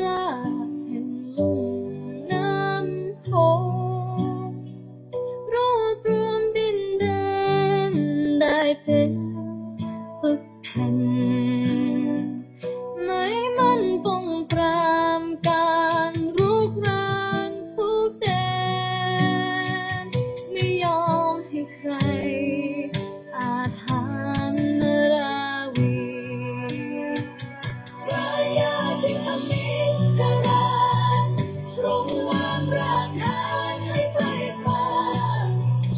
ราแห่งลุ่มน้ำโขงรวบรวมดินแดนได้เป็นปึกแผ่นไม่มันป้องปรามการรุกรานทุกแดนไม่ยอมให้ใครอาถรรพ์มาราวีรายาที่ทำมิตรราชทรงวางรากฐานให้ไฟฟ้า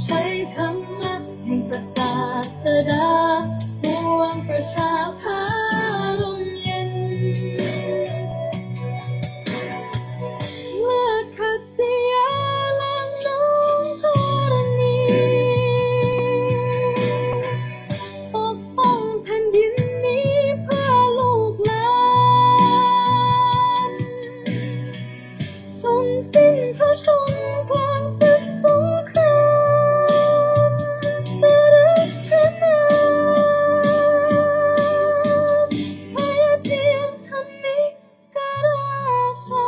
ใช้ธรรมะแห่งศาสดาปวงประชาพาร่มเย็นเมื่อขัตติยาลังน้องธรณีปกป้องแผ่นดินนี้เพื่อลูกหลานจนสิ้นพระชนกลางศึกสงครามเสด็จพระนามพระยาเทียมธรรมิกราชา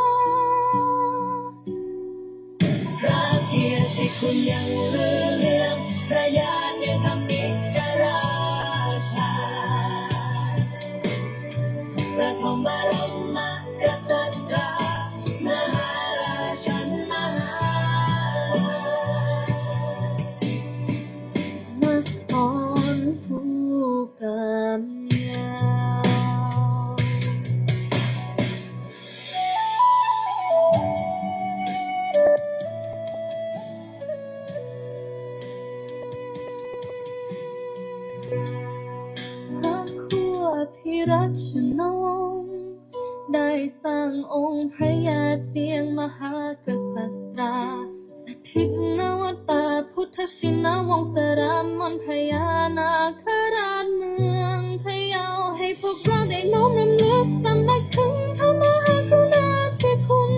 พระเกียรติคุณยังลือเรืองพระยาเทียมธรรมิกราชาพระทองบรมกษัตริย์มหาราชันมหาราชนครภูกำยาวพระขั้วพิรัชนงค์ได้สร้างองค์พระยาเจียงมหากษัตราสถิตณวัดป่าพุทธชินวงศรามนพญานาคราชเมืองพะเยาให้พวกเราได้น้อมรำลึกสำนึกถึงพระมหากรุณาธิคุณ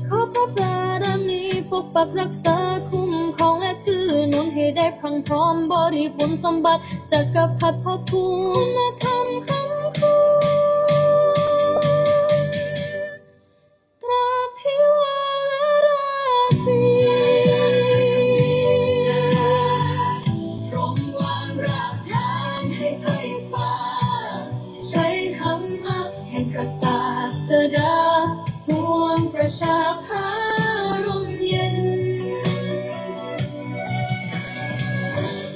ขอพระบารมีปกปักรักษาคุ้มครองและเกื้อหนุนให้ได้พรั่งพร้อมบริบูรณ์สมบัติจักรพรรดิพ่อภูมิธรรมคำคูตราบที่วาราศีทรงวางรากฐานให้ไฟฟ้าใช้ธรรมะแห่งพระศาสดาปวงประชาพาร่มเย็น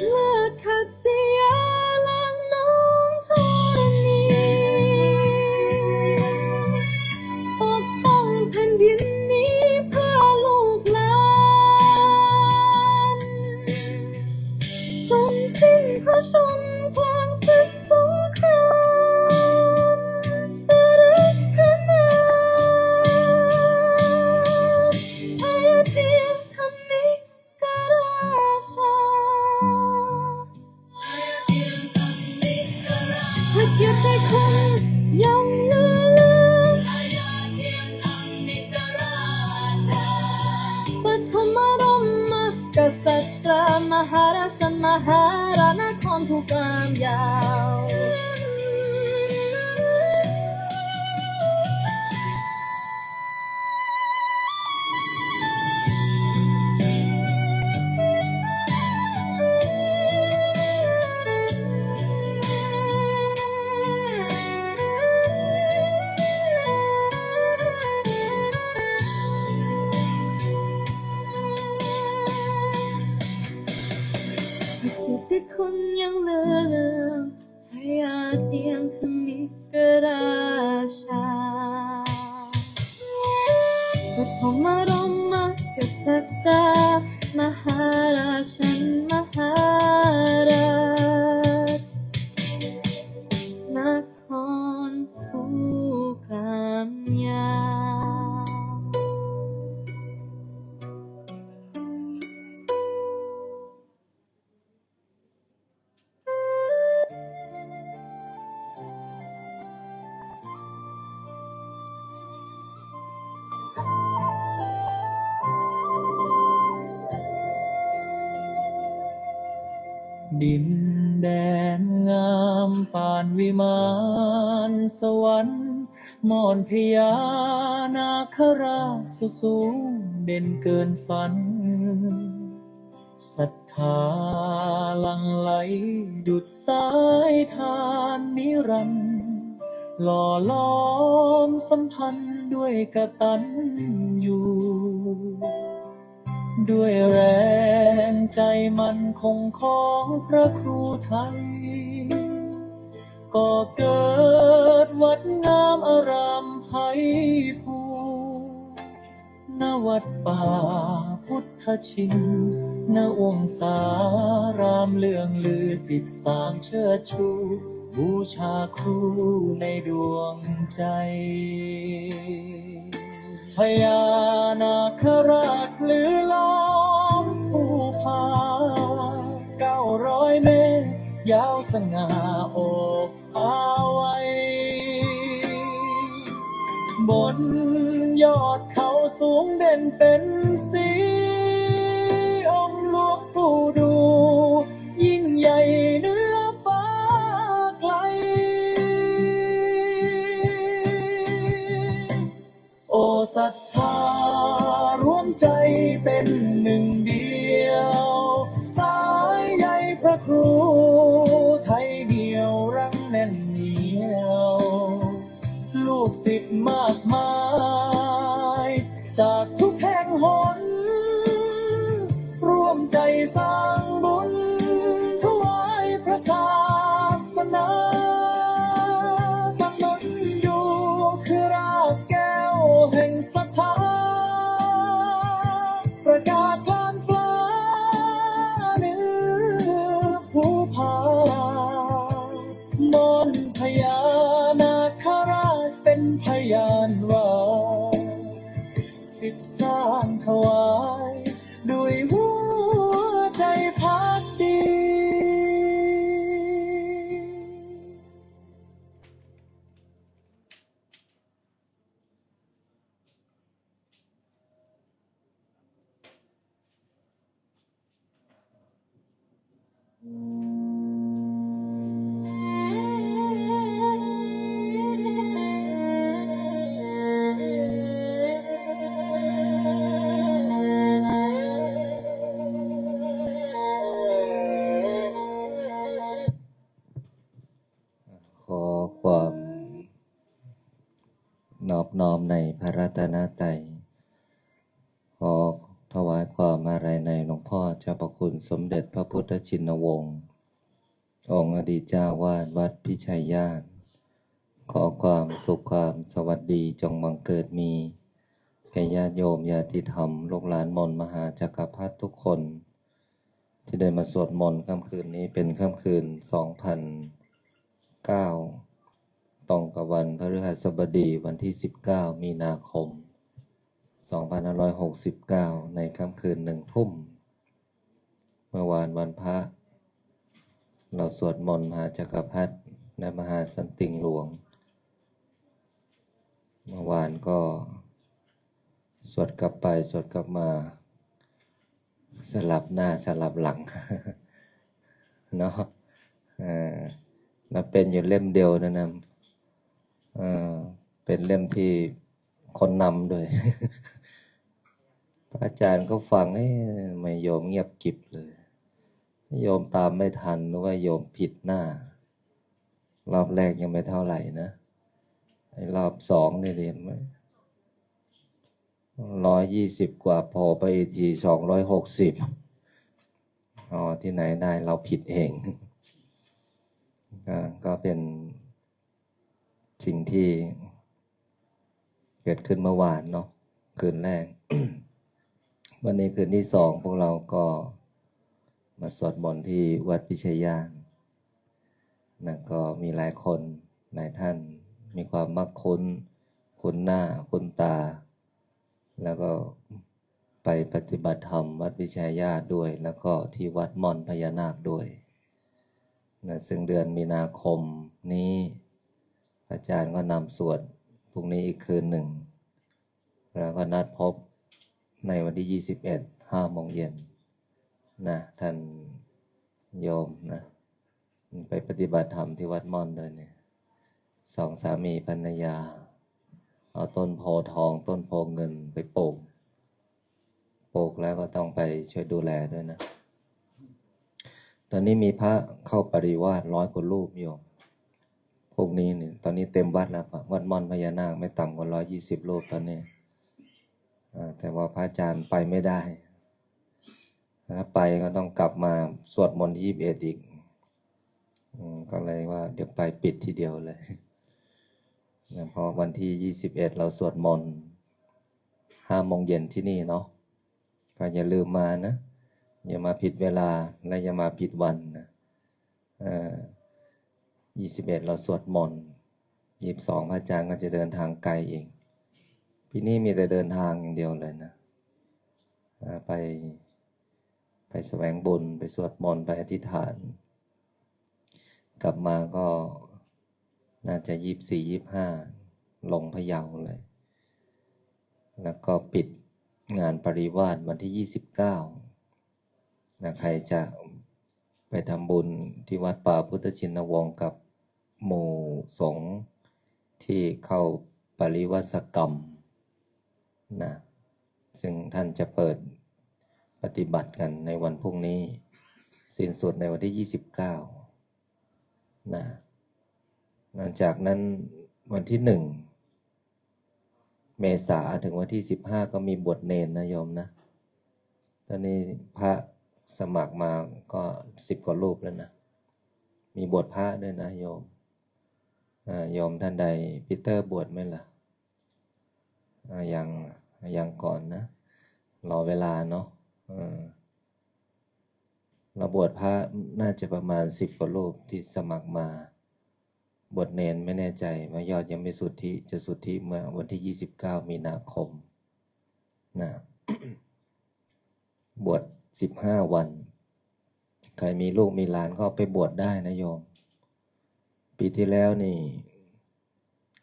เลิศขัตติยาลังน้องธรณีปกป้องแผ่นดินนี้เพื่อลูกหลานจนสิ้นพระชนกลางศึกสงครามเสด็จพระนามพระยาเทียมธรรมิกราชาพระเกียรติคุณยังลือเลืองพระยาเทียมธรรมิกราชาปฐมบรมกษัตริย์มหาราชมหาราชนครภูกำยาวพระเกียรติคุณยังเหลือเลืองพระยาเทียมธรรมิกราชาปฐมบรมกษัตริย์มหาราชันมหาราชนครภูกำยาว ดินแดนงามป่านวิมานสวรรค์ มอนพญานาคราชสูงเด่นเกินฝันศรัทธาหลั่งไหลดุจสายทานนิรันดร์หล่อล้อมสัมพันธ์ด้วยกตัญญูด้วยแรงใจมันคงของพระครูไทยก็เกิดวัดงามอารามไพภูณวัดป่าพุทธชินณองศารามเลื่องลือสิทธิสามเชิดชูบูชาครูในดวงใจพญานาคราชลือล้อมภูผา900 เมตรยาวสง่าโอบฟ้าไว้บนยอดเขาสูงเด่นเป็นสีองค์หลวงปู่ดูยิ่งใหญ่เหนือฟ้าไกลโอศรัทธารวมใจเป็นหนึ่งเดียวสายใยพระครูไทยเดียวรักแน่นเหนียวลูกศิษย์มากมายจากทุกแห่งหนร่วมใจสร้างบุญถวายพระศาสนาตั้งมั่นอยู่คือรากแก้วแห่งศรัทธาประกาศผ่านฟ้าเหนือภูผามนต์พญานาคราชเป็นพยานว่าสิทธิสร้างถวายด้วยหัวใจพักดีขอความนอบน้อมในพระรัตนตรัยขอถวายความอาลัยในหลวงพ่อเจ้าประคุณสมเด็จพระพุทธชินวงศ์องค์อดีตเจ้าวาดวัดพิชัยญาณขอความสุขความสวัสดีจงบังเกิดมีแก่ญาติโยมญาติธรรมลูกหลานมนต์มหาจักรพรรดิทุกคนที่ได้มาสวดมนต์ค่ำคืนนี้เป็นค่ำคืน2009ตรงกับวันพฤหัสบดีวันที่19มีนาคม2569ในค่ำคืน1 ทุ่มเมื่อวานวันพระเราสวดมนต์มหาจักรพรรดิและมหาสันติงหลวงเมื่อวานก็สวดกลับไปสวดกลับมาสลับหน้าสลับหลัง เนาะแล้วเป็นอยู่เล่มเดียวนะเป็นเล่มที่คนนำด้วย พระอาจารย์ก็ฟังไม่โยมเงียบกริบเลยโยมตามไม่ทันหรือว่าโยมผิดหน้ารอบแรกยังไม่เท่าไหร่นะรอบ2นี่เรียนไหม120 กว่าพอไปอีกที260ที่ไหนได้เราผิดเอง ก็เป็นสิ่งที่เกิดขึ้นเมื่อวานเนาะคืนแรก วันนี้คืนที่2พวกเราก็มาสวดมนต์ที่วัดพิชัยญาณนะก็มีหลายคนหลายท่านมีความมักคุ้นหน้าคุ้นตาแล้วก็ไปปฏิบัติธรรมวัดพิชัยญาณด้วยแล้วก็ที่วัดม่อนพญานาคด้วยนะซึ่งเดือนมีนาคมนี้อาจารย์ก็นำสวดพรุ่งนี้อีกคืนหนึ่งแล้วก็นัดพบในวันที่21 5 โมงเย็นนะท่านโยมนะไปปฏิบัติธรรมที่วัดม่อนเลยเนี่ย2 สามีภรรยา เอาต้นโพทองต้นโพเงินไปปลูกแล้วก็ต้องไปช่วยดูแลด้วยนะตอนนี้มีพระเข้าปริวาส100 กว่ารูปโยมพวกนี้เนี่ยตอนนี้เต็มวัดแล้ววัดม่อนพญานาคไม่ต่ำกว่า120 รูปตอนนี้แต่ว่าพระอาจารย์ไปไม่ได้ถ้าไปก็ต้องกลับมาสวดมนต์21อีกก็เลยว่าเดี๋ยวไปปิดทีเดียวเลยเพราะวันที่21เราสวดมนต์5 โมงเย็นที่นี่เนาะก็อย่าลืมมานะอย่ามาผิดเวลาและอย่ามาผิดวันนะ21เราสวดมนต์22พระอาจารย์ก็จะเดินทางไกลเองพี่นี่มีแต่เดินทางอย่างเดียวเลยนะไปแสวงบุญไปสวดมนต์ไปอธิษฐานกลับมาก็น่าจะ24-25ลงพะเยาเลยแล้วก็ปิดงานปริวาสวันที่29นะใครจะไปทำบุญที่วัดป่าพุทธชินวงศ์กับหมู่สงฆ์ที่เข้าปริวาสกรรมนะซึ่งท่านจะเปิดปฏิบัติกันในวันพรุ่งนี้สิ้นสุดในวันที่29นะหลังจากนั้นวันที่1 เมษาถึงวันที่15ก็มีบวชเนรนะโยมนะตอนนี้พระสมัครมาก็10 กว่ารูปแล้วนะมีบวชพระด้วยนะโยมโยมท่านใดปีเตอร์บวชไหมล่ะยังก่อนนะรอเวลาเนาะเราบวชพระน่าจะประมาณ10 กว่ารูปที่สมัครมาบวชเนรไม่แน่ใจว่ายอดยังไม่สุทธิจะสุทธิเมื่อวันที่29 มีนาคมนะ บวช15 วันใครมีลูกมีหลานก็ไปบวชได้นะโยมปีที่แล้วนี่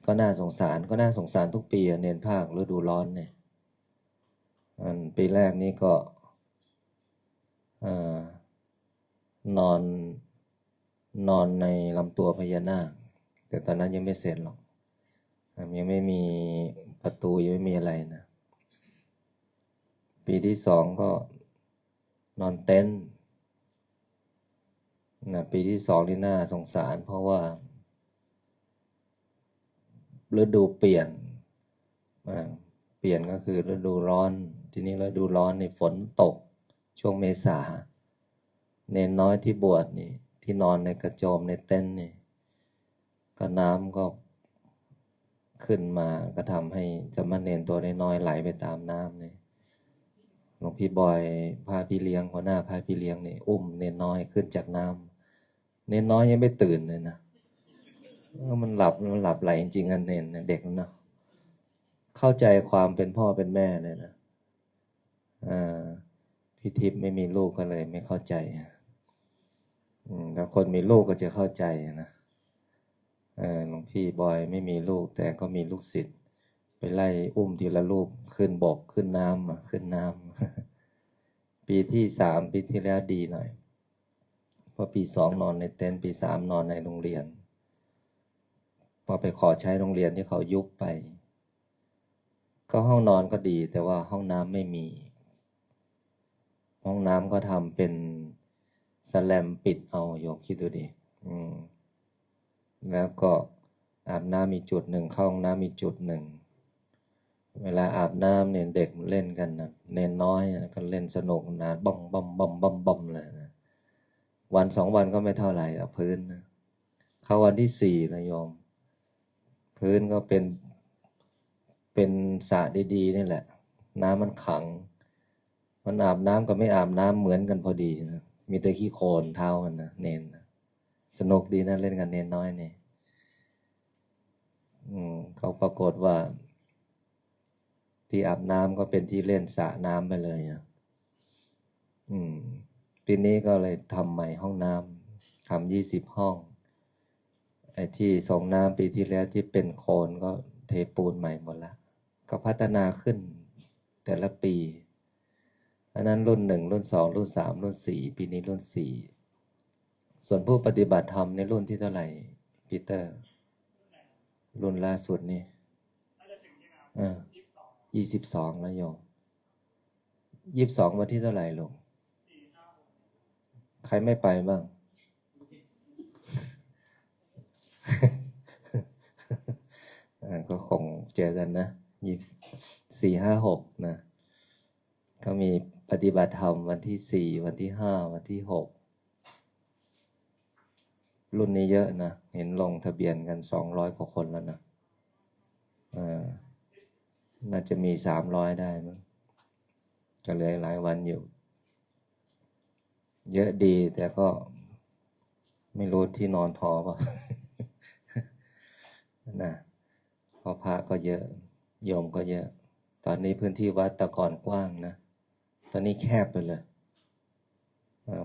ก็น่าสงสารทุกปีเนนภาคฤดูร้อนเนี่ยปีแรกนี้ก็นอนในลำตัวพญานาคแต่ตอนนั้นยังไม่เสร็จหรอกยังไม่มีประตูยังไม่มีอะไรนะปีที่2ก็นอนเต็นท์นะปีที่2ที่น่าสงสารเพราะว่าฤดูเปลี่ยนก็คือฤดูร้อนทีนี้ฤดูร้อนนี่ฝนตกช่วงเมษาเนนน้อยที่บวชนี่ที่นอนในกระโจมในเต็นท์นี่ก็น้ำก็ขึ้นมาก็ทำให้สามเณรตัวน้อยๆไหลไปตามน้ำนี่หลวงพี่บอยพาพี่เลี้ยงหัวหน้าพาพี่เลี้ยงนี่อุ้มเนนน้อยขึ้นจากน้ำเนนน้อยยังไม่ตื่นเลยนะมันหลับไหลจริงๆเนนเด็กนะเข้าใจความเป็นพ่อเป็นแม่เลยนะพี่ทิพย์ไม่มีลูกก็เลยไม่เข้าใจแต่คนมีลูกก็จะเข้าใจนะหลวงพี่บอยไม่มีลูกแต่ก็มีลูกศิษย์ไปไล่อุ้มทีละลูกขึ้นบกขึ้นน้ำ ปีที่3ปีที่แล้วดีหน่อยพอปี2นอนในเต็นท์ปี3นอนในโรงเรียนพอไปขอใช้โรงเรียนที่เขายุบไปก็ห้องนอนก็ดีแต่ว่าห้องน้ำไม่มีห้องน้ำก็ทำเป็นสแลมปิดเอาโยมคิดดูดิแล้วก็อาบน้ำมีจุดหนึ่งเข้าห้องน้ำมีจุดหนึ่งเวลาอาบน้ำเนี่ยเด็กเล่นกันนะเนนน้อยก็เล่นสนุกนะบอมเลยนะวัน2 วันก็ไม่เท่าไหร่พื้นนะเข้าวันที่4นะโยมพื้นก็เป็นสระดีๆนี่แหละน้ำมันขังมันอาบน้ำกับไม่อาบน้ำเหมือนกันพอดีนะมีแต่ขี้โคลนเท้ามันนะเนนนะสนุกดีนะเล่นกันเนนน้อยนี่เขาปรากฏว่าที่อาบน้ำก็เป็นที่เล่นสระน้ำไปเลยอ่ะปีนี้ก็เลยทำใหม่ห้องน้ำทำ20 ห้องไอ้ที่ส่งน้ำปีที่แล้วที่เป็นโคลนก็เทปูนใหม่หมดละก็พัฒนาขึ้นแต่ละปีอันนั้นรุ่น1รุ่น2รุ่น3รุ่น4ปีนี้รุ่น4ส่วนผู้ปฏิบัติธรรมในรุ่นที่เท่าไหร่ปีเตอร์รุ่นล่าสุดนี่ 22แล้วโยม22วันที่เท่าไหร่ลุงใครไม่ไปบ้าง ก็คงเจอกันนะ24 5 6นะก็มีปฏิบัติธรรมวันที่4วันที่5วันที่6รุ่นนี้เยอะนะเห็นลงทะเบียนกัน200 กว่าคนแล้วนะน่าจะมี300ได้มั้งก็เหลือหลายวันอยู่เยอะดีแต่ก็ไม่รู้ที่นอนพอป่ะ นะเพราะพระก็เยอะโยมก็เยอะตอนนี้พื้นที่วัดแต่ก่อนกว้างนะตอนนี้แคบไปเลย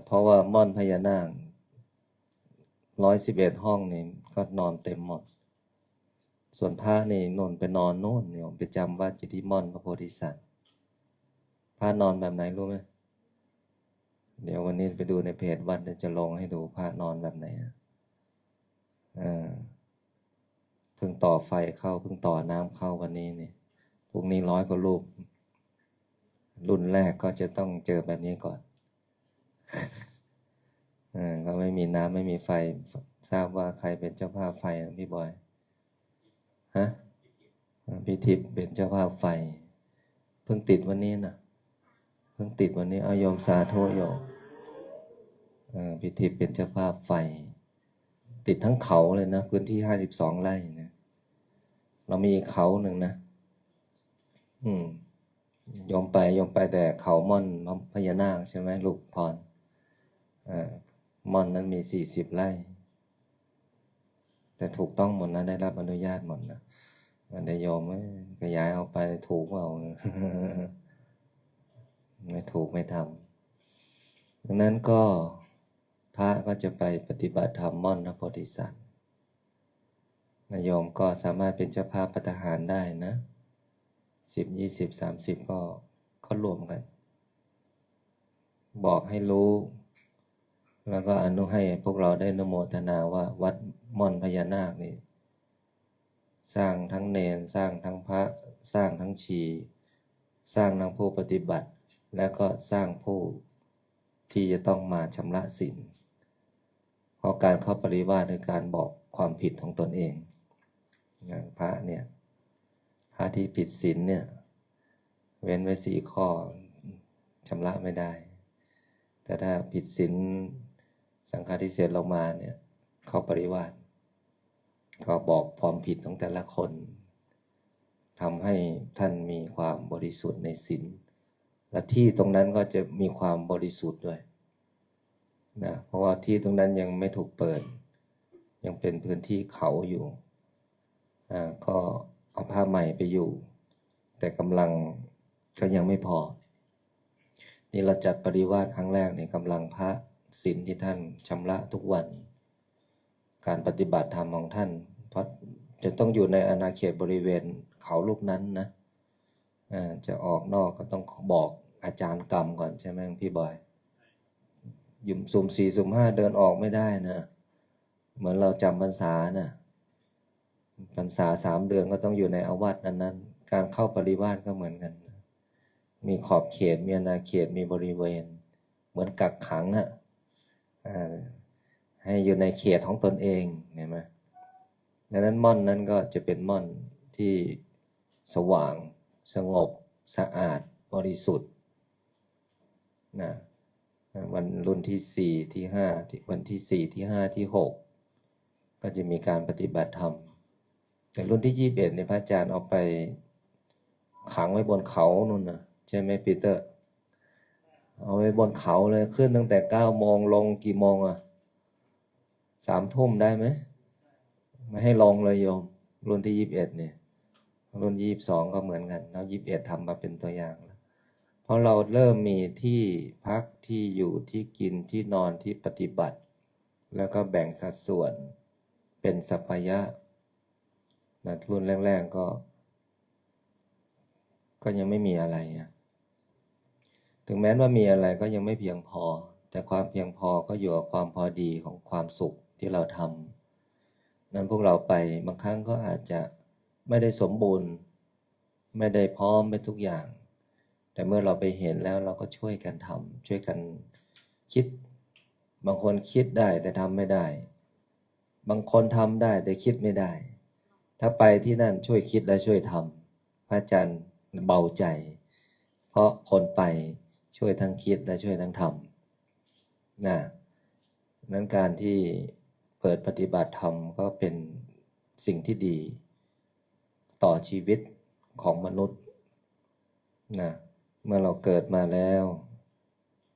เพราะว่าม่อนพญานาค111 ห้องนี่ก็นอนเต็มหมดส่วนพระนี่นอนไปนอนโน่นโยมไปจำวัดอยู่ที่ม่อนพระโพธิสัตว์พระนอนแบบไหนรู้ไหมเดี๋ยววันนี้ไปดูในเพจวัดจะลงให้ดูพระนอนแบบไหนเพิ่งต่อไฟเข้าเพิ่งต่อน้ำเข้าวันนี้นี่พวกนี้100 กว่ารูปรุ่นแรกก็จะต้องเจอแบบนี้ก่อนก็ไม่มีน้ำไม่มีไฟทราบว่าใครเป็นเจ้าภาพไฟพี่บอยฮะพี่ทิพย์เป็นเจ้าภาพไฟเพิ่งติดวันนี้นะเพิ่งติดวันนี้เอาโยมสาธุโยมพี่ทิพย์เป็นเจ้าภาพไฟติดทั้งเขาเลยนะพื้นที่52 ไร่นะเรามีเขาหนึ่งนะโยมไปแต่เขาม่อนพญานาคใช่ไหมลูกพรม่อนนั้นมี40 ไร่แต่ถูกต้องหมดนะได้รับอนุญาตหมดนะมันได้โยมก็ย้ายเอาไปถูกเอา ไม่ถูกไม่ทำดังนั้นก็พระก็จะไปปฏิบัติธรรมม่อนพระโพธิสัตว์โยมก็สามารถเป็นเจ้าภาพภัตตาหารได้นะ10 20 30ก็รวมกัน บอกให้รู้แล้วก็อนุให้พวกเราได้อนุโมทนาว่าวัดม่อนพญานาคนี่สร้างทั้งเณรสร้างทั้งพระสร้างทั้งชีสร้างทั้งผู้ปฏิบัติและก็สร้างผู้ที่จะต้องมาชำระศีลเพราะการเข้าปริวาสคือการบอกความผิดของตนเองอย่างพระเนี่ยพระที่ผิดศีลเนี่ยเว้นไว้4 ข้อชำระไม่ได้แต่ถ้าผิดศีลสังฆาทิเศษลงมาเนี่ยเข้าปริวาสก็บอกความผิดของแต่ละคนทำให้ท่านมีความบริสุทธิ์ในศีลและที่ตรงนั้นก็จะมีความบริสุทธิ์ด้วยนะเพราะว่าที่ตรงนั้นยังไม่ถูกเปิดยังเป็นพื้นที่เขาอยู่ก็เอาผ้าใหม่ไปอยู่แต่กำลังก็ยังไม่พอนี่เราจัดปริวาสครั้งแรกในกำลังพระศีลที่ท่านชำระทุกวันการปฏิบัติธรรมของท่านเพราะจะต้องอยู่ในอาณาเขตบริเวณเขาลูกนั้นนะจะออกนอกก็ต้องบอกอาจารย์กรรมก่อนใช่ไหมพี่บอยยุ่มสุ่ม4สุ่ม5เดินออกไม่ได้นะเหมือนเราจำพรรษานะพรรษา3 เดือนก็ต้องอยู่ในอาวาสนั้นๆการเข้าปริวาสก็เหมือนกันมีขอบเขตมีอาณาเขตมีบริเวณเหมือนกักขังให้อยู่ในเขตของตนเองเห็นไหมดังนั้นม่อนนั้นก็จะเป็นม่อนที่สว่างสงบสะอาดบริสุทธิ์นะวันรุ่นที่4ที่5วันที่4ที่5ที่6ก็จะมีการปฏิบัติธรรมแต่รุ่นที่21เนี่ยพระอาจารย์เอาไปขังไว้บนเขานู่นนะใช่ไหมปีเตอร์เอาไว้บนเขาเลยขึ้นตั้งแต่9 โมงลงกี่โมง3 ทุ่มได้ไหมไม่ให้ลงเลยโยมรุ่นที่21เนี่ยรุ่น22ก็เหมือนกันแล้ว21ทำมาเป็นตัวอย่างแล้วเพราะเราเริ่มมีที่พักที่อยู่ที่กินที่นอนที่ปฏิบัติแล้วก็แบ่งสัดส่วนเป็นสัพพยะนะรุ่นแรกๆก็ยังไม่มีอะไรถึงแม้ว่ามีอะไรก็ยังไม่เพียงพอแต่ความเพียงพอก็อยู่กับความพอดีของความสุขที่เราทำนั้นพวกเราไปบางครั้งก็อาจจะไม่ได้สมบูรณ์ ไม่ได้พร้อมไปทุกอย่าง แต่เมื่อเราไปเห็นแล้วเราก็ช่วยกันทำช่วยกันคิด บางคนคิดได้แต่ทำไม่ได้ บางคนทำได้แต่คิดไม่ได้ ถ้าไปที่นั่นช่วยคิดและช่วยทำพระอาจารย์เบาใจ เพราะคนไปช่วยทั้งคิดและช่วยทั้งทำนั้นการที่เปิดปฏิบัติธรรมก็เป็นสิ่งที่ดีต่อชีวิตของมนุษย์เมื่อเราเกิดมาแล้ว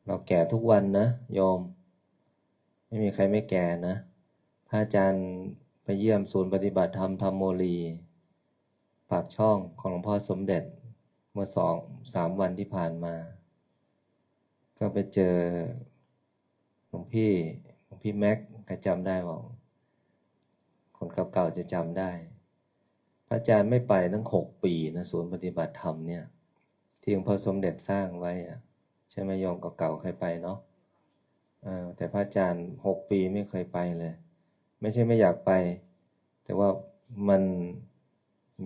เราแก่ทุกวันนะโยมไม่มีใครไม่แก่นะพระอาจารย์ไปเยี่ยมศูนย์ปฏิบัติธรรมธรรมโมลีปากช่องของหลวงพ่อสมเด็จเมื่อ2-3 วันที่ผ่านมาก็ไปเจอหลวงพี่แม็กก็จำได้ว่าคนเก่าๆจะจำได้พระอาจารย์ไม่ไปตั้ง6 ปีนะศูนย์ปฏิบัติธรรมเนี่ยที่หลวงพ่อสมเด็จสร้างไว้ใช่ไหมโยมเก่าๆเคยไปเนาะแต่พระอาจารย์6 ปีไม่เคยไปเลยไม่ใช่ไม่อยากไปแต่ว่ามัน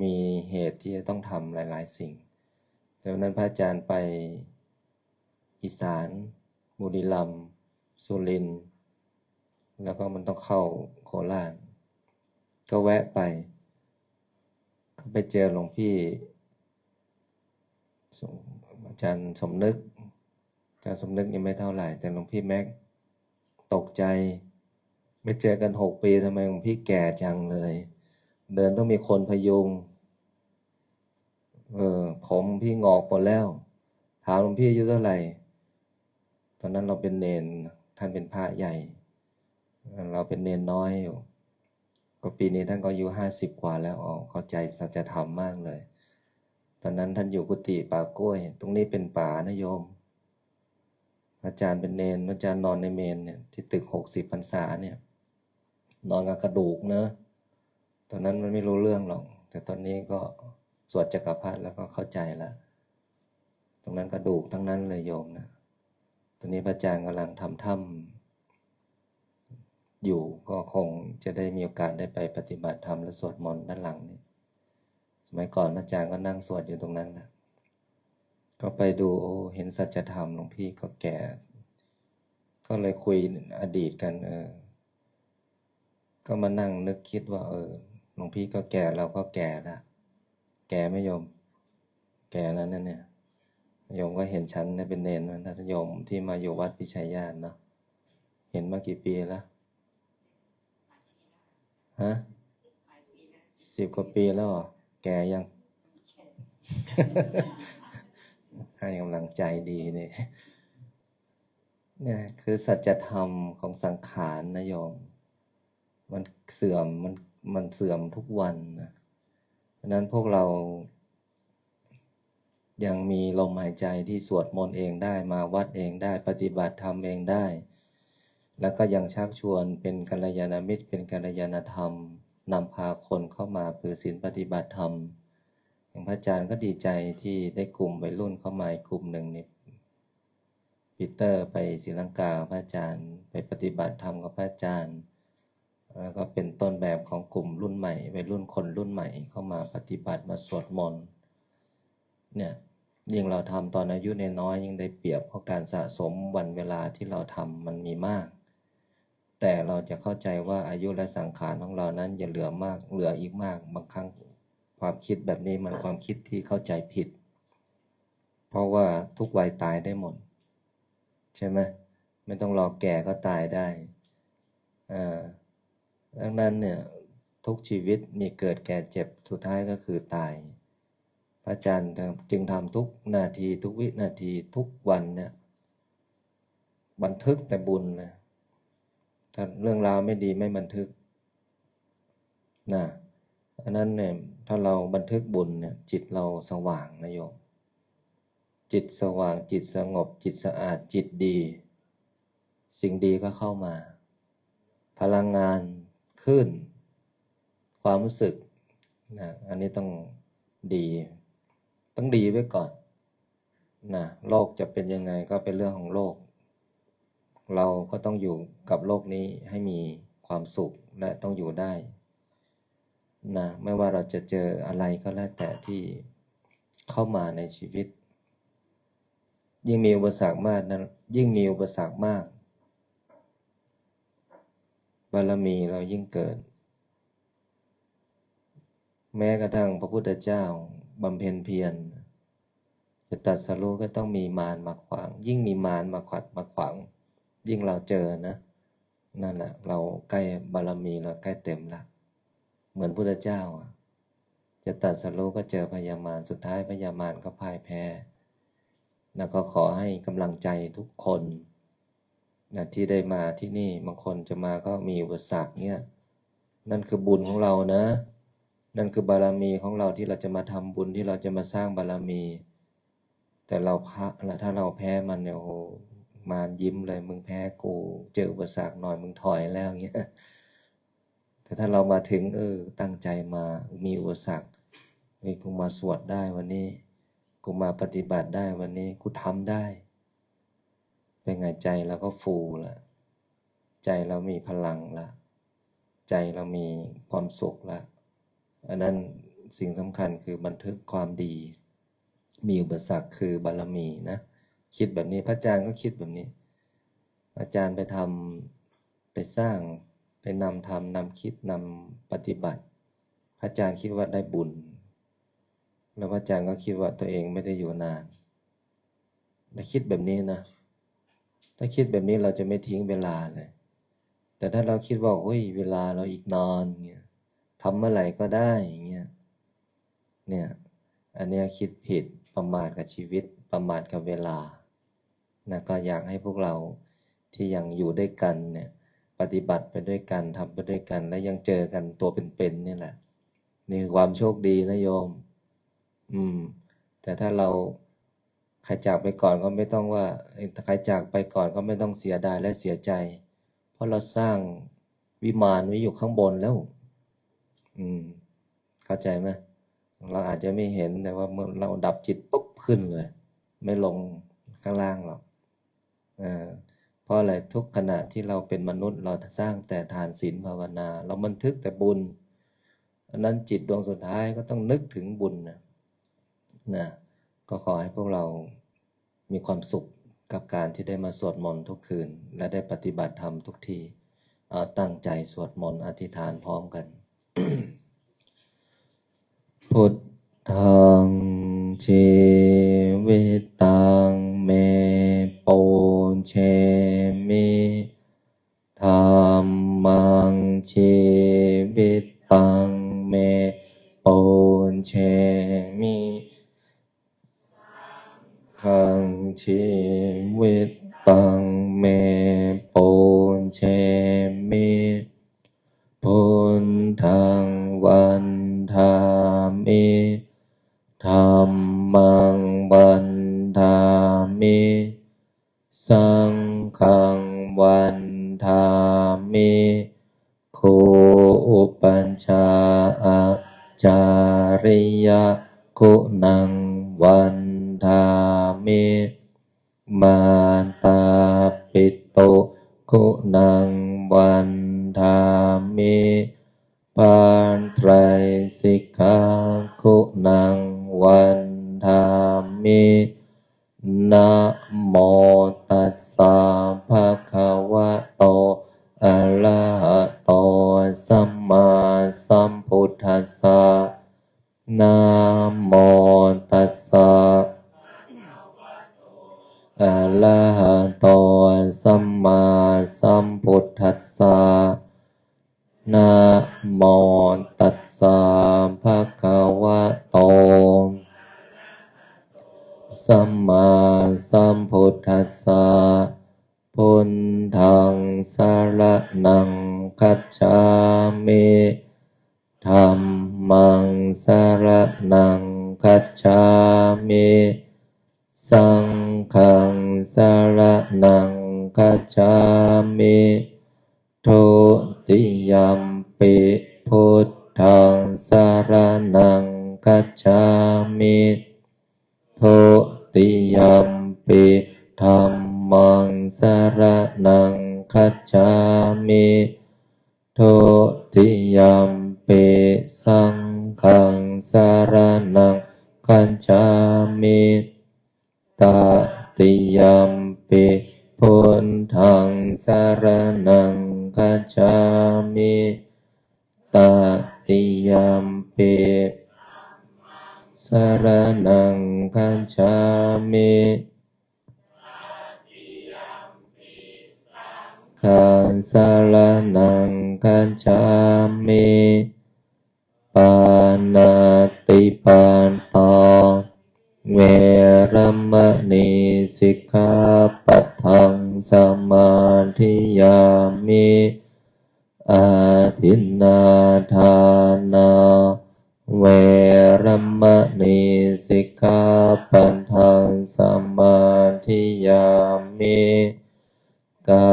มีเหตุที่จะต้องทำหลายๆสิ่งแต่วันนั้นพระอาจารย์ไปอีสานบุรีรัมย์สุรินทร์แล้วก็มันต้องเข้าโคราชก็แวะไปเจอหลวงพี่อาจารย์สมนึกยังไม่เท่าไหร่แต่หลวงพี่แม็กตกใจไม่เจอกัน6 ปีทำไมหลวงพี่แก่จังเลยเดินต้องมีคนพยุงผมพี่งอกหมดแล้วถามหลวงพี่อายุเท่าไหร่ตอนนั้นเราเป็นเนนท่านเป็นพระใหญ่เราเป็นเนนน้อยอยู่ก็ปีนี้ท่านก็อายุ50 กว่าแล้วเข้าใจสัจธรรมมากเลยตอนนั้นท่านอยู่กุฏิป่ากล้วยตรงนี้เป็นป่านะโยมอาจารย์เป็นเนนอาจารย์นอนในเมนเนี่ยที่ตึก60 พรรษาเนี่ยนอนกับกระดูกเนอะตอนนั้นมันไม่รู้เรื่องหรอกแต่ตอนนี้ก็สวดจักรพรรดิแล้วก็เข้าใจแล้วตรงนั้นกระดูกทั้งนั้นเลยโยมนะตอนนี้พระอาจารย์กำลังทำถ้ำอยู่ก็คงจะได้มีโอกาสได้ไปปฏิบัติธรรมและสวดมนต์ด้านหลังนี่สมัยก่อนพระอาจารย์ก็นั่งสวดอยู่ตรงนั้นนะก็ไปดูเห็นสัจธรรมหลวงพี่ก็แก่ก็เลยคุยอดีตกันก็มานั่งนึกคิดว่าหลวงพี่ก็แก่เราก็แก่แล้วแก่ไม่โยมแก่แล้วนั่นเนี่ยโยมก็เห็นฉันเป็นเนรนะโยมที่มาอยู่วัดพิชัยญาณเนาะเห็นมากี่ปีแล้วฮะ10 กว่าปีแล้วแก่ยัง ให้กำลังใจดีเนี่ยคือสัจธรรมของสังขารนะโยมมันเสื่อมมันเสื่อมทุกวันนะเพราะนั้นพวกเรายังมีลมหายใจที่สวดมนต์เองได้มาวัดเองได้ปฏิบัติธรรมเองได้แล้วก็ยังชักชวนเป็นกัลยาณมิตรเป็นกัลยาณธรรมนำพาคนเข้ามาถือศีลปฏิบัติธรรมอย่างพระอาจารย์ก็ดีใจที่ได้กลุ่มวัยรุ่นเข้ามาอีกกลุ่มหนึ่งนี่ปีเตอร์ไปศรีลังกาพระอาจารย์ไปปฏิบัติธรรมกับพระอาจารย์แล้วก็เป็นต้นแบบของกลุ่มรุ่นใหม่วัยรุ่นคนรุ่นใหม่เข้ามาปฏิบัติมาสวดมนต์เนี่ยยิ่งเราทำตอนอายุน้อยยิ่งได้เปรียบเพราะการสะสมวันเวลาที่เราทำมันมีมากแต่เราจะเข้าใจว่าอายุและสังขารของเรานั้นอย่าเหลือมากเหลืออีกมากบางครั้งความคิดแบบนี้มันความคิดที่เข้าใจผิดเพราะว่าทุกวัยตายได้หมดใช่ไหมไม่ต้องรอแก่ก็ตายได้ดังนั้นเนี่ยทุกชีวิตมีเกิดแก่เจ็บสุดท้ายก็คือตายพระอาจารย์จึงทำทุกนาทีทุกวินาทีทุกวันเนี่ยบันทึกแต่บุญนะถ้าเรื่องราวไม่ดีไม่บันทึกนะอันนั้นเนี่ยถ้าเราบันทึกบุญเนี่ยจิตเราสว่างนะโยมจิตสว่างจิตสงบจิตสะอาดจิตดีสิ่งดีก็เข้ามาพลังงานขึ้นความรู้สึกนะอันนี้ต้องดีไว้ก่อนนะโลกจะเป็นยังไงก็เป็นเรื่องของโลกเราก็ต้องอยู่กับโลกนี้ให้มีความสุขและต้องอยู่ได้นะไม่ว่าเราจะเจออะไรก็แล้วแต่ที่ เข้ามาในชีวิตยิ่งมีอุปสรรคมากนั้นยิ่งมีอุปสรรคมากบารมีเรายิ่งเกิดแม้กระทั่งพระพุทธเจ้าบำเพ็ญเพียรจะตรัสรู้ก็ต้องมีมารมาขวางยิ่งมีมารมาขวางยิ่งเราเจอนะนั่นแหละเราใกล้บารมีเราใกล้เต็มละเหมือนพุทธเจ้าจะตรัสรู้ก็เจอพยามารสุดท้ายพยามารก็พ่ายแพ้แล้วก็ขอให้กำลังใจทุกคนนะที่ได้มาที่นี่บางคนจะมาก็มีอุปสรรคเนี่ยนั่นคือบุญของเรานะนั่นคือบารมีของเราที่เราจะมาทำบุญที่เราจะมาสร้างบารมีแต่เราถ้าเราแพ้มันเนี่ยโอ้มารยิ้มเลยมึงแพ้กูเจออุปสรรคหน่อยมึงถอยแล้วเงี้ยแต่ถ้าเรามาถึงตั้งใจมามีอุปสรรคกูมาสวดได้วันนี้กูมาปฏิบัติได้วันนี้กูทำได้เป็นไงใจเราก็ฟูละใจเรามีพลังละใจเรามีความสุขละอันนั้นสิ่งสำคัญคือบันทึกความดีมีอุปสรรคคือบารมีนะคิดแบบนี้พระอาจารย์ก็คิดแบบนี้อาจารย์ไปทำไปสร้างไปนำคิดนำปฏิบัติพระอาจารย์คิดว่าได้บุญแล้วพระอาจารย์ก็คิดว่าตัวเองไม่ได้อยู่นานถ้าคิดแบบนี้นะถ้าคิดแบบนี้เราจะไม่ทิ้งเวลาเลยแต่ถ้าเราคิดว่าเฮ้ยเวลาเราอีกนานเงี้ยทำเมื่อไหร่ก็ได้เงี้ยเนี่ยอันนี้คิดผิดประมาทกับชีวิตประมาทกับเวลานะก็อยากให้พวกเราที่ยังอยู่ด้วยกันเนี่ยปฏิบัติไปด้วยกันทำไปด้วยกันและยังเจอกันตัวเป็นๆนี่แหละนี่คือความโชคดีนะโยมแต่ถ้าเราใครจากไปก่อนก็ไม่ต้องว่าใครจากไปก่อนก็ไม่ต้องเสียดายและเสียใจเพราะเราสร้างวิมานไว้อยู่ข้างบนแล้วเข้าใจไหมเราอาจจะไม่เห็นแต่ว่าเมื่อเราดับจิตปุ๊บขึ้นเลยไม่ลงข้างล่างหรอกเพราะอะไรทุกขณะที่เราเป็นมนุษย์เราสร้างแต่ทานศีลภาวนาเราบันทึกแต่บุญอันนั้นจิตดวงสุดท้ายก็ต้องนึกถึงบุญนะก็ขอให้พวกเรามีความสุขกับการที่ได้มาสวดมนต์ทุกคืนและได้ปฏิบัติธรรมทุกทีตั้งใจสวดมนต์อธิษฐานพร้อมกัน พุทธังชีวิตังเมปุเชมิธัมมังชีวิตังเมปุเชมิขังชีวิตังเมปุเชมิพุทธังวันธามิธัมมังวันธามิสังฆังวันธามิโคอุปัญชาอาจาริยคุณังวันธามิมาตาปิโตคุณังวันธามิปานไตรสิกขาคุณังวันธามินะโมตัสสะภะคะวะโตอะระหะโตสัมมาสัมพุทธัสสะนะโมตัสสะอะระหะโตสัมมาสัมพุทธัสสะนะโมตัสสะภะคะวะโตสัมมาสัมพุทธัสสะพุทธังสรณังคัจฉามิธัมมังสรณังคัจฉามิสังฆังสรณังคัจฉามิทุติยัมปิพุทธังสรณังคัจฉามิทุติยัมปิธัมมังสรณังคัจฉามิทุติยัมปิสังฆังสรณังคัจ ฉามิตติยัมปิพุทธังสรณังคัจฉามิตติยัมปิสรณังคัจฉามิขังสรณังคัจฉามิปานาติปาตาเวรมณีสิกขาปัทังสมาธิยามิอาทินนาทานาเวรมณีสิกขาปัทังสมาธิยามิกา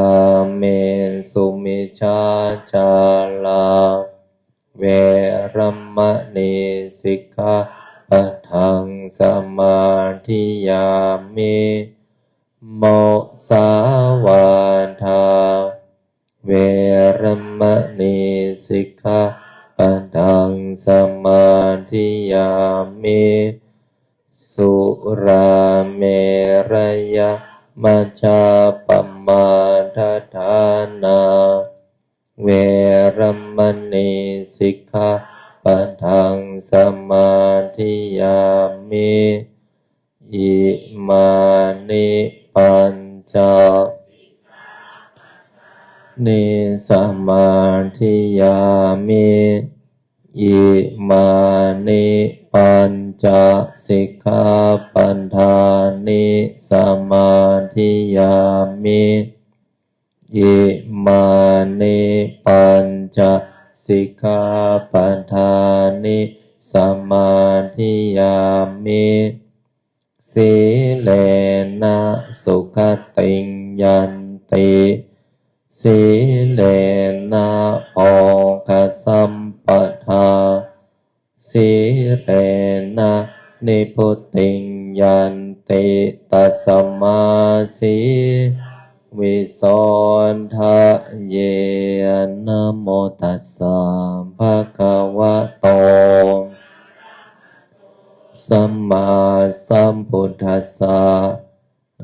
เมสุมิจฉาจาราเวรมณีสิกขาปัทังสมาธิยามิโมสาวาทาเวรมณีสิกขาปัทังสมาธิยามิสุราเมรยมัจจาปมาทฐานาเวรมณีสิกขาปัทังสมาธิยามิอิมานิปัญจนิสมาธิยามิอิมานิปัญจสิกขาปัฏฐานิสมาธิยามิอิมานิปัญจสิกขาปัฏฐานิสมาธิยามิสีเลนะสุขติงยันติสีเลนะโภคสัมปทาสีเลนะนิพุตติงยันติตัสสมาสีวิโสทะเยนะโมตัสสะภะคะวะโตสัมมาสัมพุทธัสสะ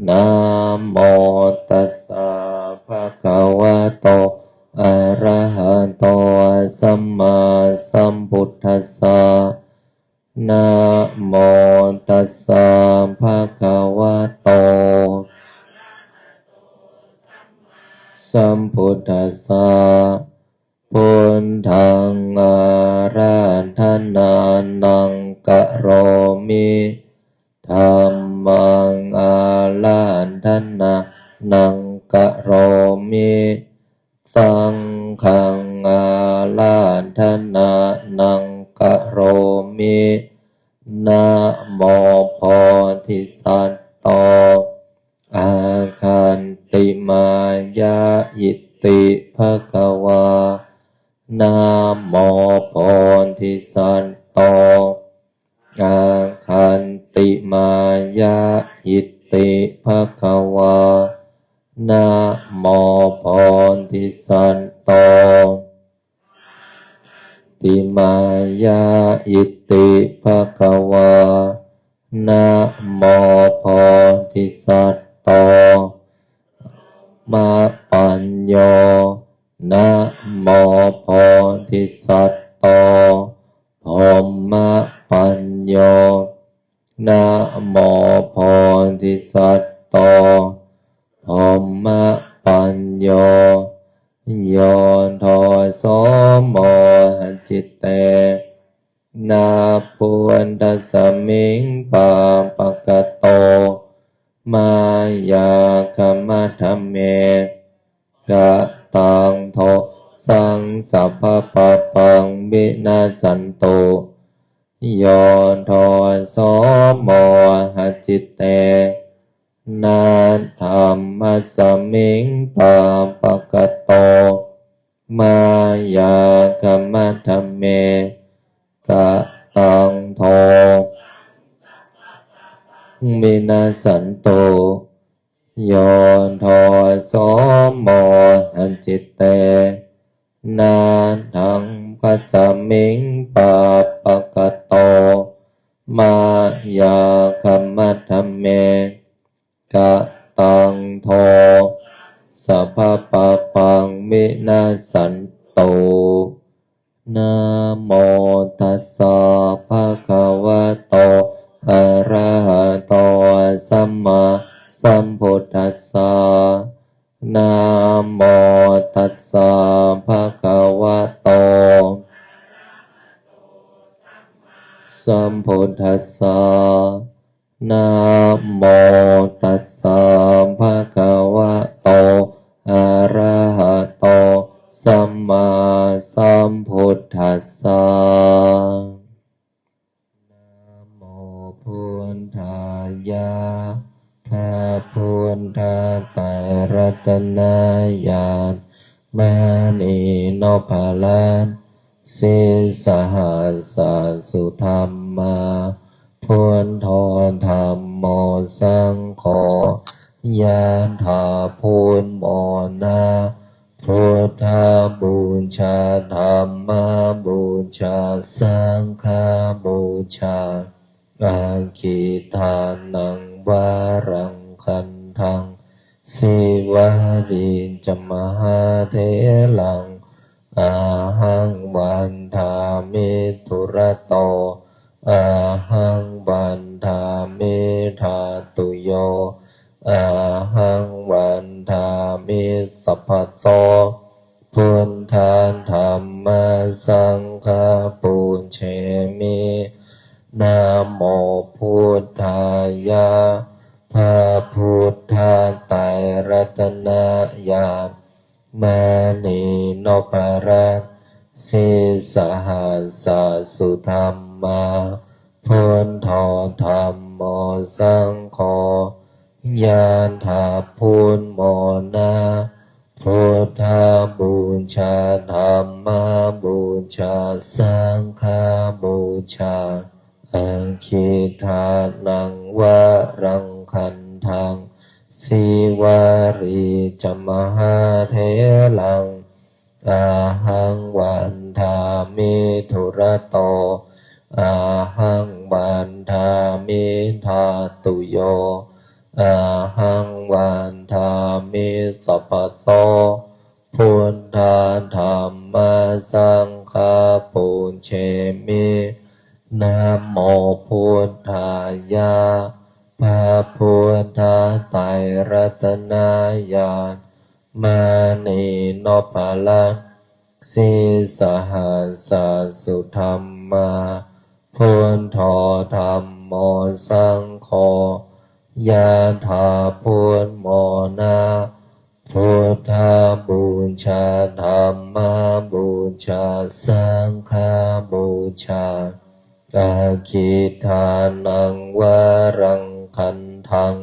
นะโมตัสสะภะคะวะโตอะระหะโตสัมมาสัมพุทธัสสะนะโมตัสสะภะคะวะโตสัมพุทธัสสะพุทธังอาราธนานังกะโรมิธัมมังอาราธนานังกะโรมิสังฆังอาราธนานังกะโรมินะโมโพธิสัตโตอาคันติมายาอิติภคะวานะโมโพธิสัตโตอาคันติมายาอิติภคะวานะโมโพธิสัตโตติมายาอิติภคะวานะโมโพธิสัตโตมะปัญโยนะโมโพธิสัตโตพรหมปัญโยนะโมโพธิสัตโตพรหมปัญโยโยโทโสโมหจิตเตนาพุนทัสสมิงปาปะกะโตมายาคัมมะธัมเมกะตังโทสังสัพพะปะปังวินาสันตุโยโทโสโมหจิตเตนาธัมมัสสมิงปาปะกะโตมายาคัมมะธัมเมกะตังโทวินาสันตุโยโทโสโมหจิตเตนาถังคัสสมิงปาปะกะโตมายา สันโตนะโมตัสสะภะคะวะโตอะระหะโตสัมมาสัมพุทธัสสะนะโมตัสสะภะคะวะโตสัมพุทธัสสะนะโมตัสสะภะคะวะโตอะระหะโตสัมมาสัมพุทธัสสะนะโมพุทธายะพระพุทธไตรรัตนญาณมณีนพลันสิสหัสสสุธรรมาพุทโธธรรมโมสังโฆยะถาพุทโมนาพุทธบูชาธรรมบูชาสังฆบูชาอาคิทานังวารังคันทังสิวาริจมหาเถลังอาหังวันทามิทุระโตอาหังวันทามิธาตุโยอาหังวันทามิสัพพะโตพุทธาธัมมาสังฆาปุเชมินะโมพุทธายะพระพุทธไตรรัตนญาณมณีนพรัตน์สิสหัสสสุธรรมาพุทโธธรรมโมสังโฆยะถาพุทโมนาพุทธบูชาธรรมบูชาสังฆบูชาอังคิทานังวารังคันทังสิวาริจมหาเถลังอาหังวันทามิทุระโตอาหังวันทามิธาตุโยอาหังวันทามิสัพพะโตพุทธาธัมมาสังฆาปุเชมินะโมพุทธายะพระพุทธไตรรัตนญาณมณีนพลันสิสหัสสสุธรรมาพุทโธธรรมโมสังโฆยะถาพุทโมนาพุทธบูชาธรรมบูชาสังฆบูชาอาคิทานังวารังคันทัง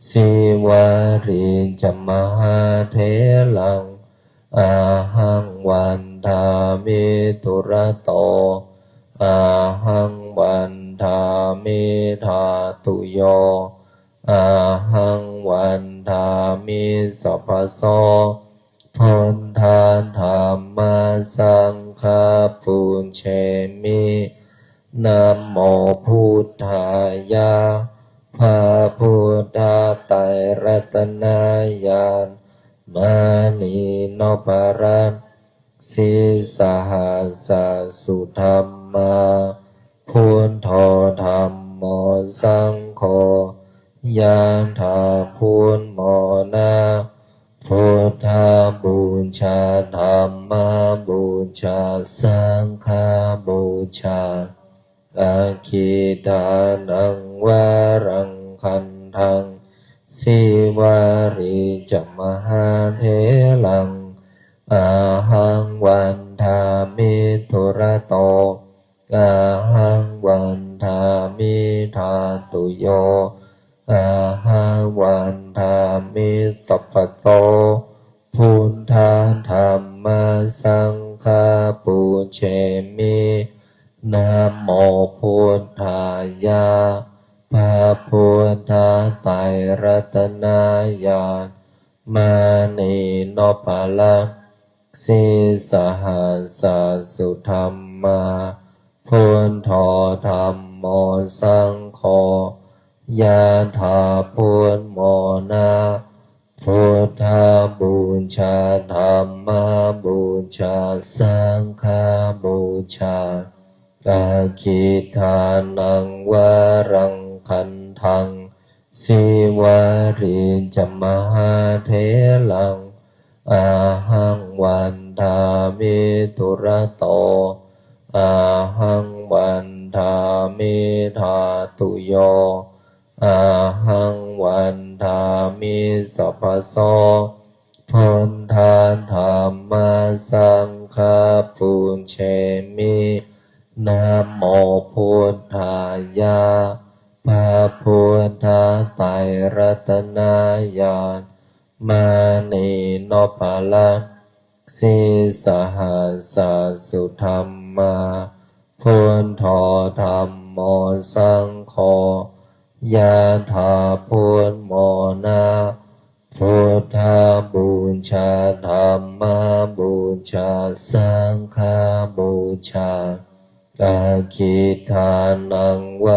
สิวาริจมหาเถลังอาหังวันทามิทุระโตอาหังวันทามิธาตุโยอาหังวันทามิสัพพะโสพุทธาธัมมาสังฆาปุเชมินะโมพุทธายะพระพุทธไตรรัตนญาณมณีนพรัตน์สิสหัสสสุธรรมาพุทโธธรรมโมสังโฆยะถาพุทโมนาพุทธบูชาธรรมบูชาสังฆบูชาอาคิทานังวารังคันทังสิวาริจมหาเถลังอาหังวันทามิทุระโตอาหังวันทามิธาตุโยอาหังวันทามิสัพพะโตพุทธาธัมมาสังฆาปุเชมินะโมพุทธายะพระพุทธไตรรัตนญาณมณีนพลันสิสหัสสสุธรรมาพุทโธธรรมโมสังโฆยะถาพุทโมนาพุท ธบูชาธัมมบูชาสังฆบูชากาคิทานังวรังคันทังสิวาริจมหาเถลังอาหังวันทามิตุระโตอาหังวันทามิธาตุโยอาหังวันทามิสัพพโสพุทธาธัมมาสังฆาปุญเชมินะโมพุทธายะพระพุทธไตรรัตนญาณมานีโนภาลังสิสหัสสสุธรรมาพุทโธธัมโมสังโฆยะถาพุทโมนะพุทธบูชาธัมมบูชาสังฆบูชากาคิทานังว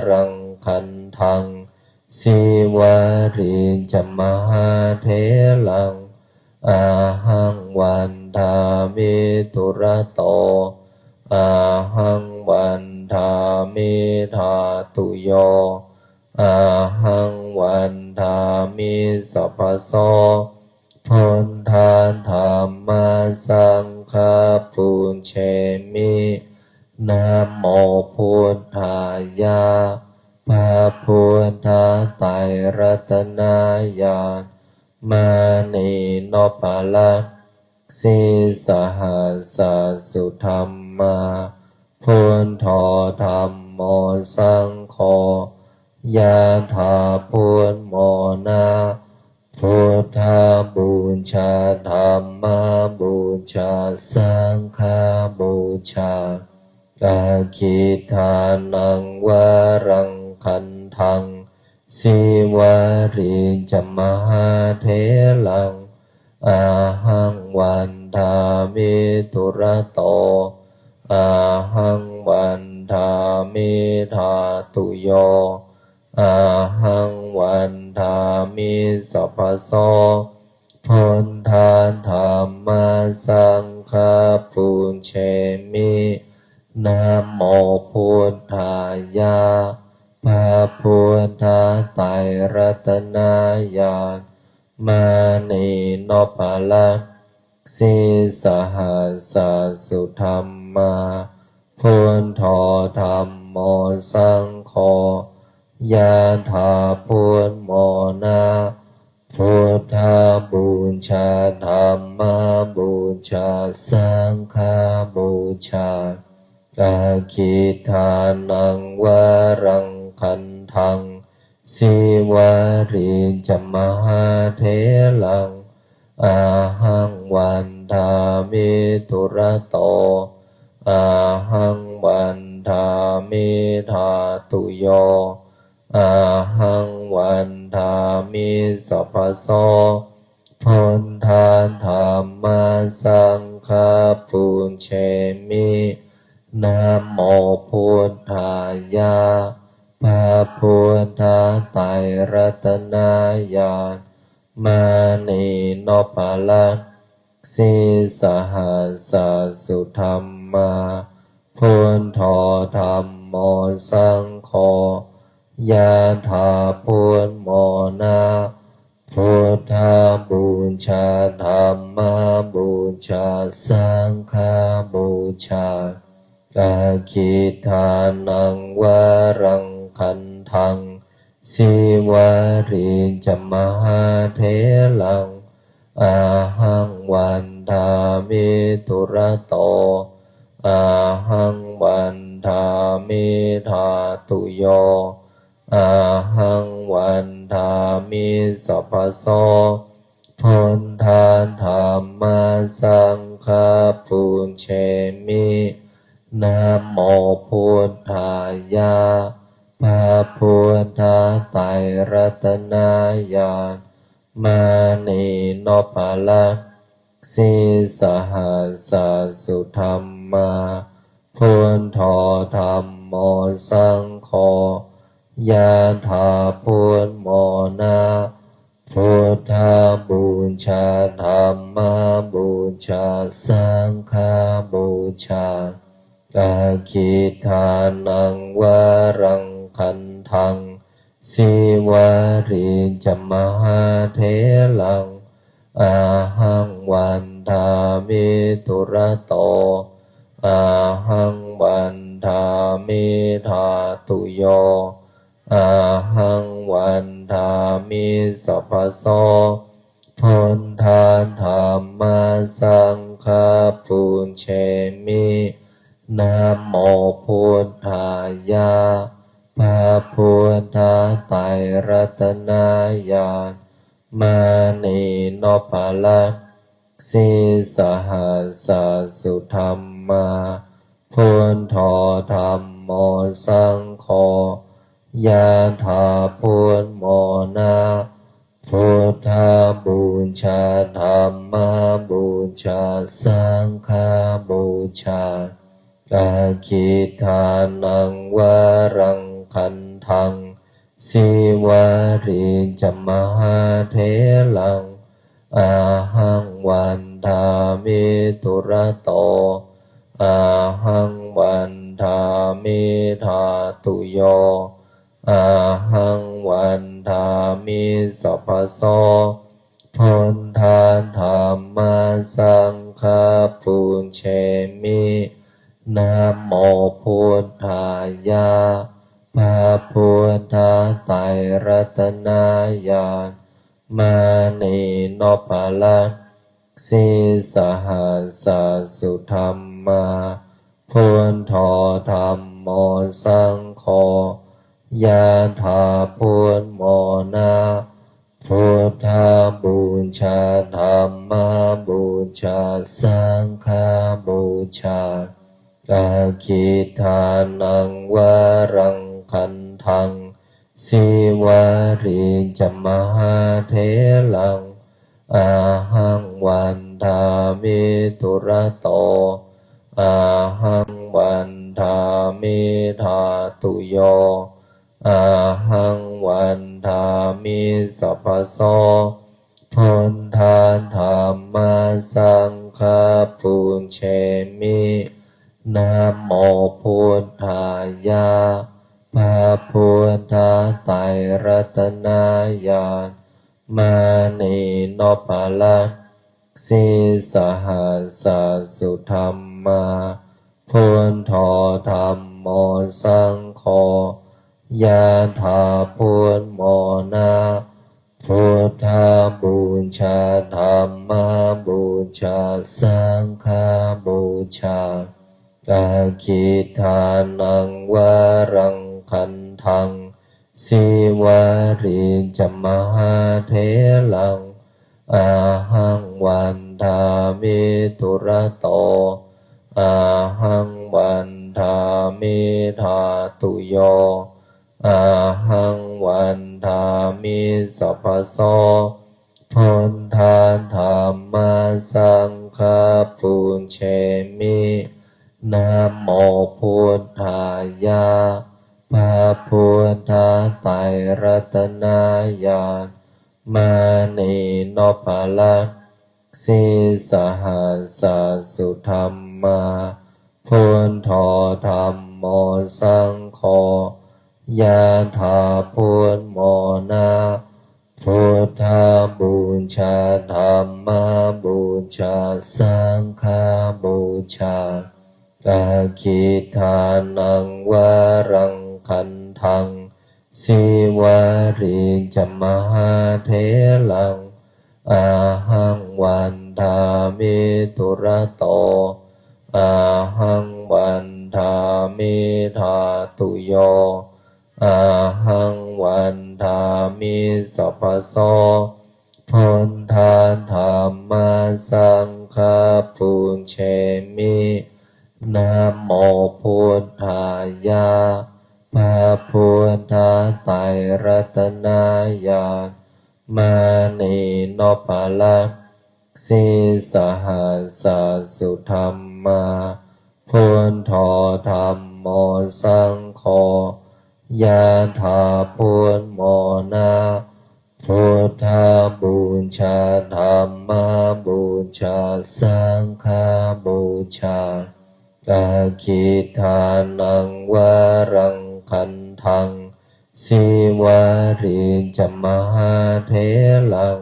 รังคันทังสิวาริจมหาเถลังอาหังวันทามิตุระโตอาหังวันทามิธาตุโยอาหังวันทามิสัพพโสพุทธาธัมมาสังฆาปุญเชมินะโมพุทธายะพระพุทธไตรรัตนญาณมานีโนภาลังสิสหัสสสุธรรมาพุทโธธัมโมสังโฆยะถาพุทโมนะพุทธบูชาธัมมบูชาสังฆบูชากาคิทานังวรังคันทังสิวาริจมหาเถลังอาหังวันทามิตุระโตอาหังวันทามิธาตุโยอาหังวันทามิสัพพโสพุทธาธัมมาสังฆาปุญเชมินะโมพุทธายะพระพุทธไตรรัตนญาณมานีโนภาลังสิสหัสสสุธรรมาพุทโธธัมโมสังโฆยะถาพุทโมนะพุทธบูชาธัมมบูชาสังฆบูชากาคิทานังวรังคันทังสิวาริจมหาเถลังอาหังวันทามิตุระโตอาหังวันทามิธาตุโยอาหังวันทามิสัพพโสพุทธาธัมมาสังฆาปุญเชมินะโมพุทธายะพระพุทธไตรรัตนญาณมานีโนภาลังสิสหัสสสุธรรมาพุทโธธัมโมสังโฆยะถาพุทโมนะพุทธบูชาธัมมบูชาสังฆบูชากาคิทานังวรังคันทังสิวาริจมหาเถลังอาหังวันทามิตุระโตอาหังวันทามิธาตุโยอาหังวันทามิสัพพโสพุทธาธัมมาสังฆาปุญเชมินะโมพุทธายะพระพุทธไตรรัตนญาณมานีโนภาลังสิสหัสสสุธรรมาพุทโธธัมโมสังโฆยะถาพุทโมนะ พุทธบูชาธรรมบูชาสังฆบูชาอาคิทานังวรังคันทังสิวาริจมหาเถลังอาหังวันทามิตุระโตอาหังวันทามิธาตุโยอาหังวันทามิสัพพโสพุทธาธรรมสังฆปุญเชมินะโมพุทธายะพระพุทธไตรรัตนญาณมานีโนภลักสิสหัสสสุธรรมาพุทโธธรรมโมสังโฆยะถาพุทโมนะพุทธบูชาธรรมบูชาสังฆบูชาอาคิทานังวรังคันทังสิวาริจมหาเถลังอาหังวันทามิตุระโตอาหังวันทามิธาตุโยอาหังวันทามิสัพพโสพุทธาธรรมสังฆปุญเชมินะโมพุทธายะพระพุทธไตรรัตนญาณมานีโนภลักสิสหัสสสุธรรมาพุทโธธรรมโมสังโฆยะถาพุทโมนะพุทธบูชาธรรมบูชาสังฆบูชาอาคิทานังวรังคันทังสิวาริจมหาเถลังอาหังวันทามิตุระโตอาหังวันทามิธาตุโยอาหังวันทามิสัพพโสพุทธาธรรมสังฆปุญเชมินะโมพุทธายะพระพุทธไตรรัตนญาณมานีโนภลักสิสหัสสสุธรรมาพุทโธธรรมโมสังโฆยะถาพุทโมนะพุทธบูชาธรรมบูชาสังฆบูชาอาคิทานังวรังคันทังสิวาริจมหาเถลังอาหังวันทามิตุระโตอาหังวันทามิธาตุโยอาหังวันทามิสัพพโสพุทธาธรรมสังฆปุญเชมินะโมพุทธายะพระพุทธไตรรัตนญาณมานีโนภลักสิสหัสสสุธรรมาพุทโธธรรมโมสังโฆยะถาพุทโมนะพุทธบูชาธรรมบูชาสังฆบูชาอาคิทานังวรังคันทังสิวาริจมหาเถลังอาหังวันทามิตุระโตอาหังวันทามิธาตุโยอาหังวันทามิสัพพโสพุทธาธรรมสังฆปุญเชมินะโมพุทธายะพระพุทธไตรรัตนญาณมานีโนภลักสิสหัสสสุธรรมาพุทโธธรรมโมสังโฆยะถาพุทโมนะพุ พุทธบูชาธรรมบูชาสังฆบูชากาคิทานังวรังคันทังสิวาริจมหาเถลัง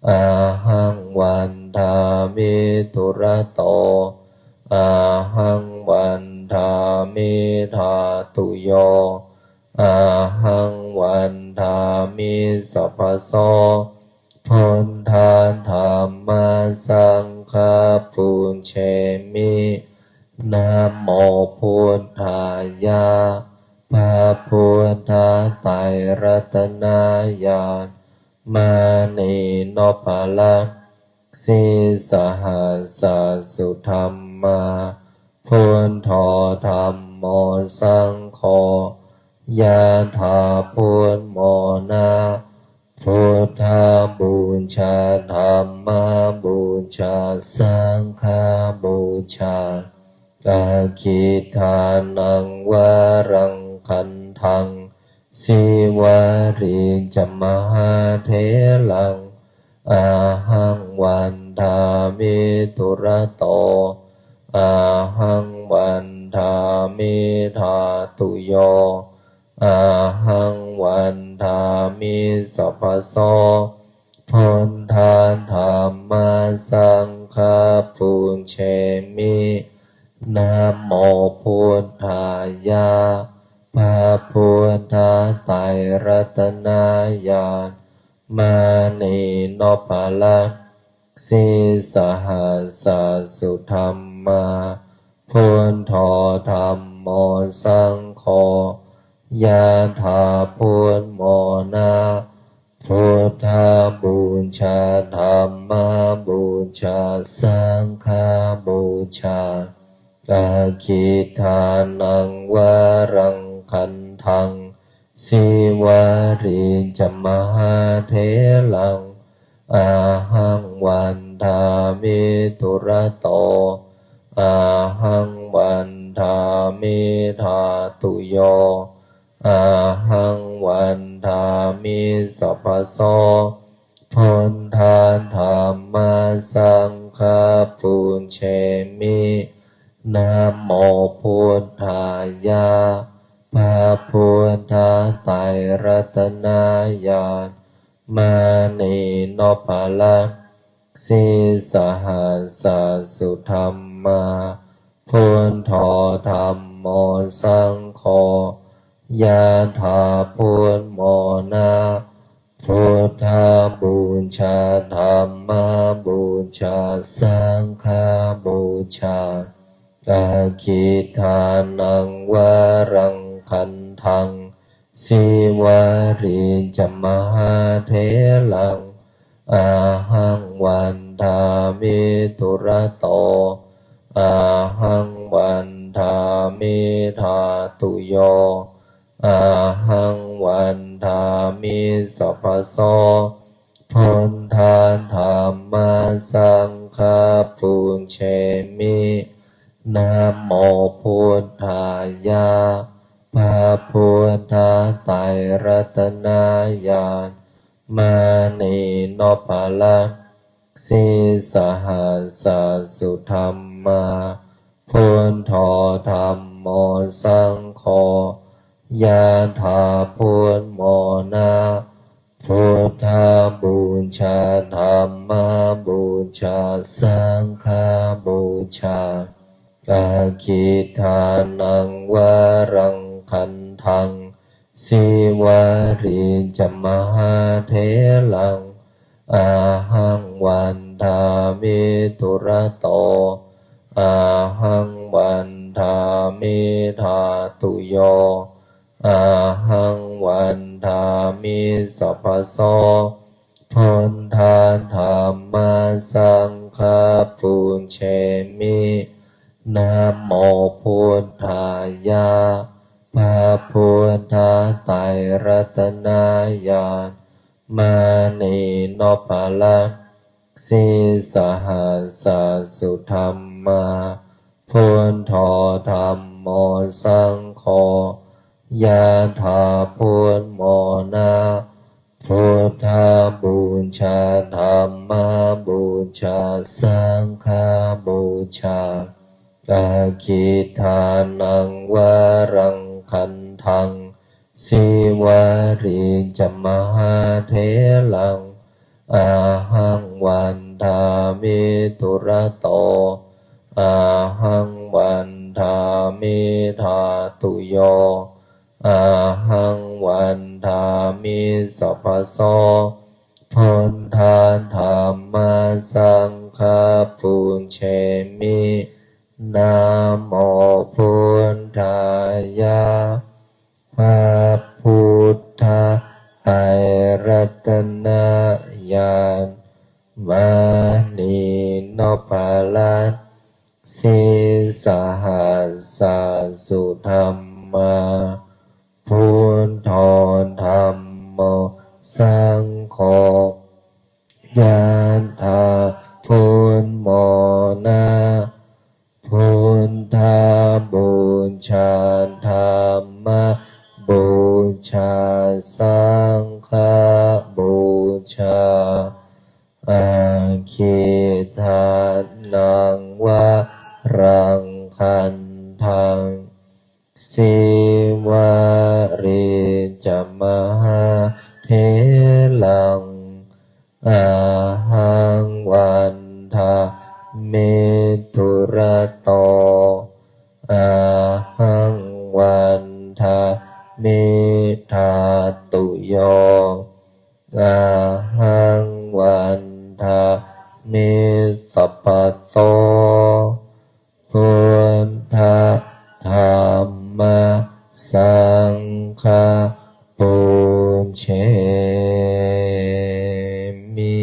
อาหังวันทามิตุระโตอาหังวันทามิธาตุโยอาหังวันทามิสัพพโสพุทธาธัมมาสังฆาปุญเชมินะโมพุทธายะพระพุทธไตรรัตนญาณมานีนพลักสิสหัสสสุธรรมาพุทโธธัมโมสังโฆยะถาพุทโมนะพุทธบูชาธรรมบูชาสังฆบูชากาคิทานังวรังคันทังสิวาริจมหาเถลังอาหังวันทามิตุระโตอาหังวันทามิธาตุโยอาหังวันทามิสัพพโสพุทธาธัมมาสังฆาปุญเชมินะโมพุทธายะพระพุทธไตรรัตนญาณมานีนพลักสิสหัสสสุธรรมาพุทโธธัมโมสังโฆยะถาพุทโมนะพุทธบูชาธรรมบูชาสังฆบูชากาคิทานังวรังคันทังสิวาริจมหาเถลังอาหังวันทามิตุระโตอาหังวันทามิธาตุโยอาหังวันทามิสัพพโสพุทธาธัมมาสังฆาปุญเชมินะโมพุทธายะพระพุทธไตรรัตนญาณมานีนพลักสิสหัสสสุธรรมาพุทโธธัมโมสังโฆยะถาพุทโมนะพุทธบูชาธรรมบูชาสังฆบูชากาคิทานังวรังคันทังสิวาริจมหาเถลังอาหังวันทามิตุระโตอาหังวันทามิธาตุโยอาหังวันทามิสัพพโสพุทธาธัมมาสังฆาปุญเชมินะโมพุทธายะพระพุทธไตรรัตนญาณมานีนพลักสิสหัสสสุธรรมาพุทโธธัมโมสังโฆยะถาพุทโมนะพุทธบูชาธรรมบูชาสังฆบูชากาคิทานังวรังคันทังสิวาริจมหาเถลังอาหังวันทามิตุระโตอาหังวันทามิธาตุโยอาหังวันทามิสัพพโสพุทธาธัมมาสังฆาปุญเชมินะโมพุทธายะพระพุทธไตรรัตนญาณมานีนพลักสิสหัสสสุธรรมาพุทโธธัมโมสังโฆยะถาพุทโมนะ พุทธบูชาธรรมบูชาสังฆบูชาอาคิทานังวรังคันทังสิวาริจมหาเถลังอาหังวันทามิตุระโตอาหังวันทามิธาตุโยอาหังวันทามิสัพพโสพุทธาธรรมสังฆปุญเชมินะโมพุทธายะพระพุทธไตรรัตนญาณมณีนพลัสสิสหัสสสุธรรมาพุทโธธัมโมสังโฆยะถาพุทโมนะพุทธบูชาธรรมบูชาสังฆบูชาอาคิทานังวะรังคันทังสิวาริจมหาเถลังอาหังวันทามิตุระโตอาหังวันทามิธาตุโยอาหังวันทามิสัพพโสพุทธธรรมสังฆปุญเชมิ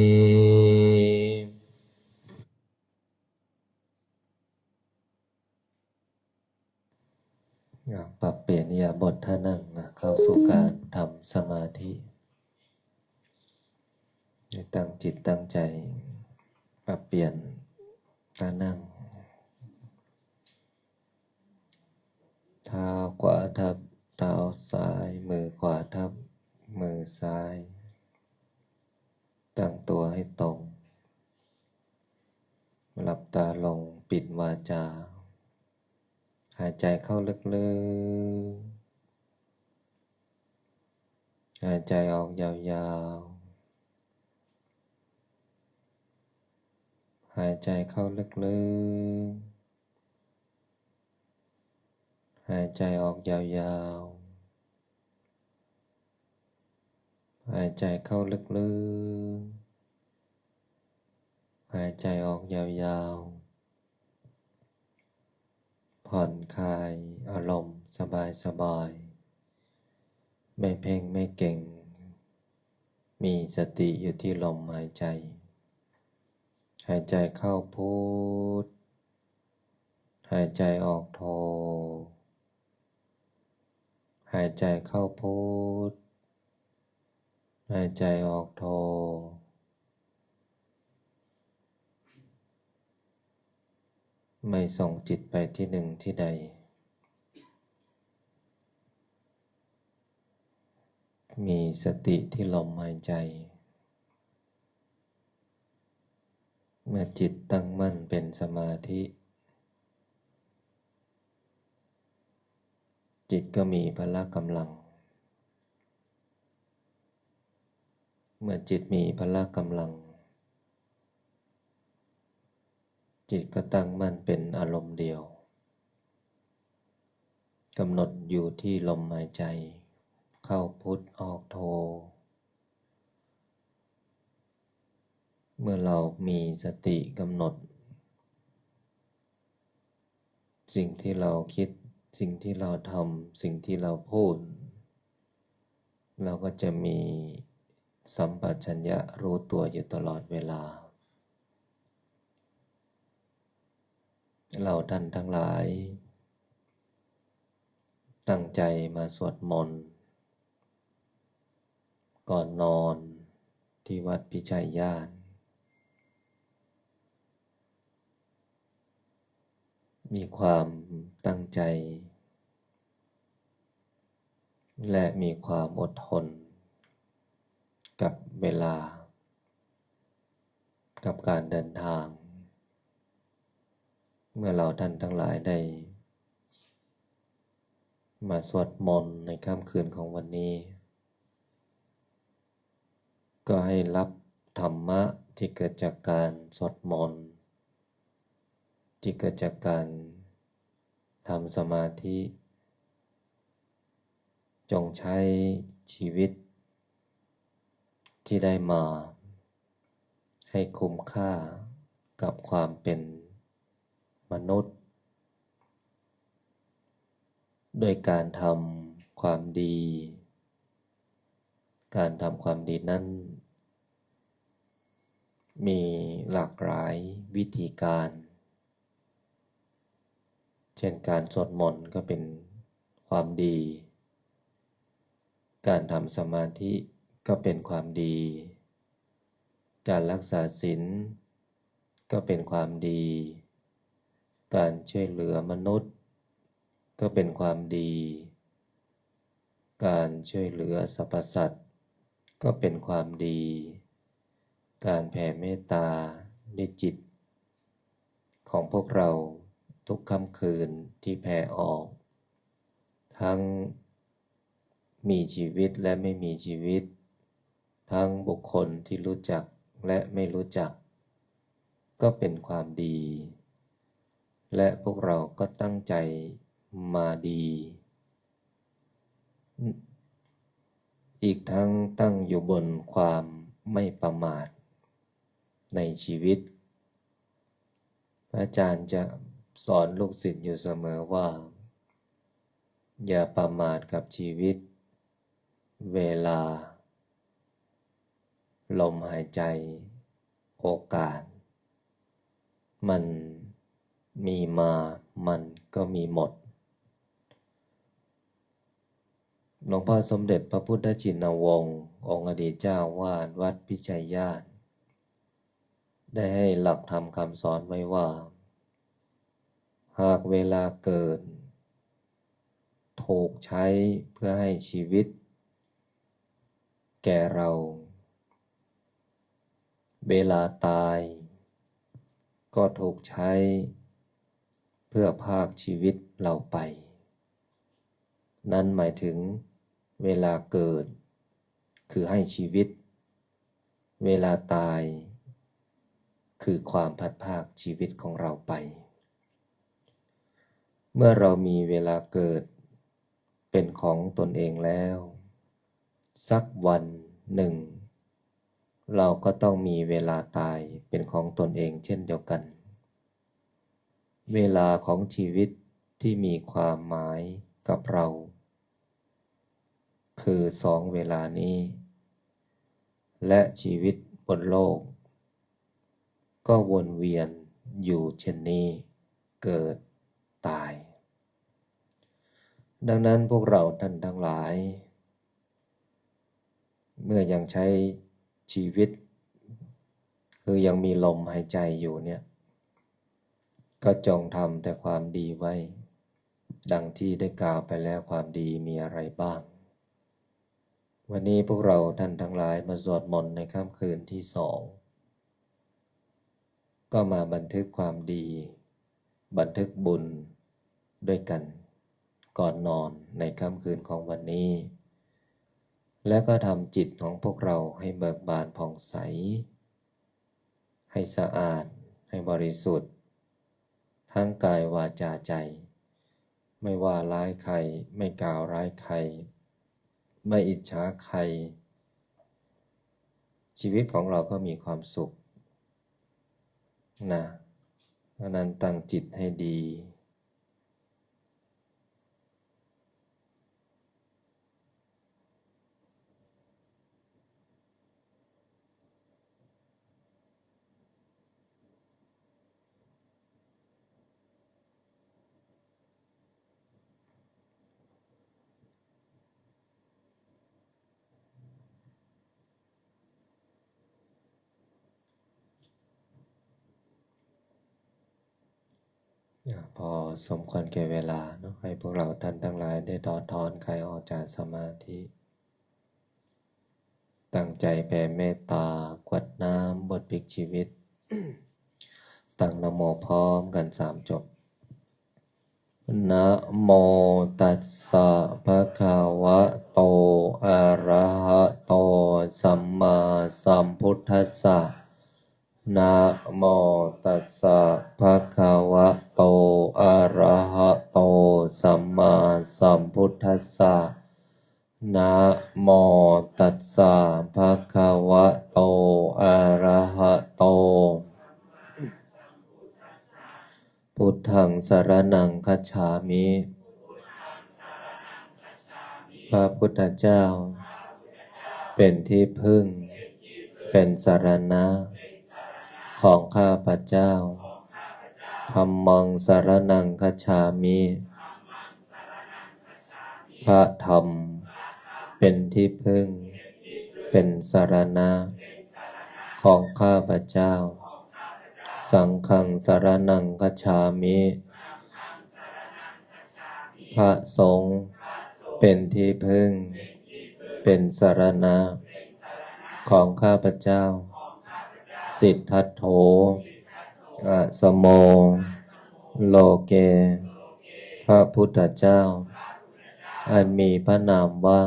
ปรับเปลี่ยนอิริยาบถท่านั่งเข้าสู่การทำสมาธิตั้งจิตตั้งใจปรับเปลี่ยนท่านั่งเท้าขวาทับเท้าซ้ายมือขวาทับมือซ้ายตั้งตัวให้ตรงหลับตาลงปิดวาจาหายใจเข้าลึกๆหายใจออกยาวๆหายใจเข้าลึกๆหายใจออกยาวๆหายใจเข้าลึกๆหายใจออกยาวๆผ่อนคลายอารมณ์สบายๆไม่เพ่งไม่เก่งมีสติอยู่ที่ลมหายใจหายใจเข้าพุทหายใจออกโทหายใจเข้าพุทหายใจออกโทไม่ส่งจิตไปที่หนึ่งที่ใดมีสติที่ลมหายใจเมื่อจิตตั้งมั่นเป็นสมาธิจิตก็มีพละกำลังเมื่อจิตมีพละกำลังจิตก็ตั้งมั่นเป็นอารมณ์เดียวกำหนดอยู่ที่ลมหายใจเข้าพุทออกโทเมื่อเรามีสติกำหนดสิ่งที่เราคิดสิ่งที่เราทำสิ่งที่เราพูดเราก็จะมีสัมปชัญญะรู้ตัวอยู่ตลอดเวลาเราท่านทั้งหลายตั้งใจมาสวดมนต์ก่อนนอนที่วัดพิชัยญาณมีความตั้งใจและมีความอดทน กับเวลากับการเดินทาง เมื่อเราท่านทั้งหลายได้มาสวดมนต์ในค่ำคืนของวันนี้ ก็ให้รับธรรมะที่เกิดจากการสวดมนต์ที่เกิดจากการทำสมาธิจงใช้ชีวิตที่ได้มาให้คุ้มค่ากับความเป็นมนุษย์โดยการทำความดีการทำความดีนั้นมีหลากหลายวิธีการเช่นการสวดมนต์ก็เป็นความดีการทำสมาธิก็เป็นความดีการรักษาศีลก็เป็นความดีการช่วยเหลือมนุษย์ก็เป็นความดีการช่วยเหลือสรรพสัตว์ก็เป็นความดีการแผ่เมตตาในจิตของพวกเราทุกค่ำคืนที่แผ่ออกทั้งมีชีวิตและไม่มีชีวิตทั้งบุคคลที่รู้จักและไม่รู้จักก็เป็นความดีและพวกเราก็ตั้งใจมาดีอีกทั้งตั้งอยู่บนความไม่ประมาทในชีวิตพระอาจารย์จะสอนลูกศิษย์อยู่เสมอว่าอย่าประมาทกับชีวิตเวลาลมหายใจโอกาสมันมีมามันก็มีหมดหลวงพ่อสมเด็จพระพุทธชินวงศ์องค์อดีตเจ้าวาดวัดพิชัยญาติได้ให้หลักธรรมคำสอนไว้ว่าหากเวลาเกิดถูกใช้เพื่อให้ชีวิตแก่เราเวลาตายก็ถูกใช้เพื่อพรากชีวิตเราไปนั่นหมายถึงเวลาเกิดคือให้ชีวิตเวลาตายคือความพัดพรากชีวิตของเราไปเมื่อเรามีเวลาเกิดเป็นของตนเองแล้วสักวันหนึ่งเราก็ต้องมีเวลาตายเป็นของตนเองเช่นเดียวกันเวลาของชีวิตที่มีความหมายกับเราคือสองเวลานี้และชีวิตบนโลกก็วนเวียนอยู่เช่นนี้เกิดตายดังนั้นพวกเราท่านทั้งหลายเมื่อยังใช้ชีวิตคือยังมีลมหายใจอยู่เนี่ยก็จงทำแต่ความดีไว้ดังที่ได้กล่าวไปแล้วความดีมีอะไรบ้างวันนี้พวกเราท่านทั้งหลายมาสวดมนต์ในค่ำคืนที่สองก็มาบันทึกความดีบันทึกบุญด้วยกันก่อนนอนในค่ำคืนของวันนี้และก็ทำจิตของพวกเราให้เบิกบานผ่องใสให้สะอาดให้บริสุทธิ์ทั้งกายวาจาใจไม่ว่าร้ายใครไม่กล่าวร้ายใครไม่อิจฉาใครชีวิตของเราก็มีความสุขนะเพราะนั้นตั้งจิตให้ดีพอสมควรแก่เวลาเนาะให้พวกเราท่านทั้งหลายได้ถอดถอนกายออกจากสมาธิ ตั้งใจแผ่เมตตา กวดน้ำบทพลิกชีวิต ตั้งนะโมพร้อมกัน3 จบ นะโมตัสสะภะคะวะโต อะระหะโต สัมมาสัมพุทธัสสะ นะโมตัสสะภะคะวะโต อะระหะโต สัมมาสัมพุทธัสสะ นะโมตัสสะภะคะวะโต อะระหะโต พุทธังสรณังคัจฉามิ พระพุทธเจ้าเป็นที่พึ่ง เป็นสรณะของข้าพเจ้า ธัมมังสรณังคัจฉามิ พระธรรมเป็นที่พึ่ง เป็นสรณะของข้าพเจ้า สังฆังสรณังคัจฉามิ พระสงฆ์เป็นที่พึ่ง เป็นสรณะของข้าพเจ้า สิทธัตโถ อะสโม โลเก พระพุทธเจ้า อันมีพระนามว่า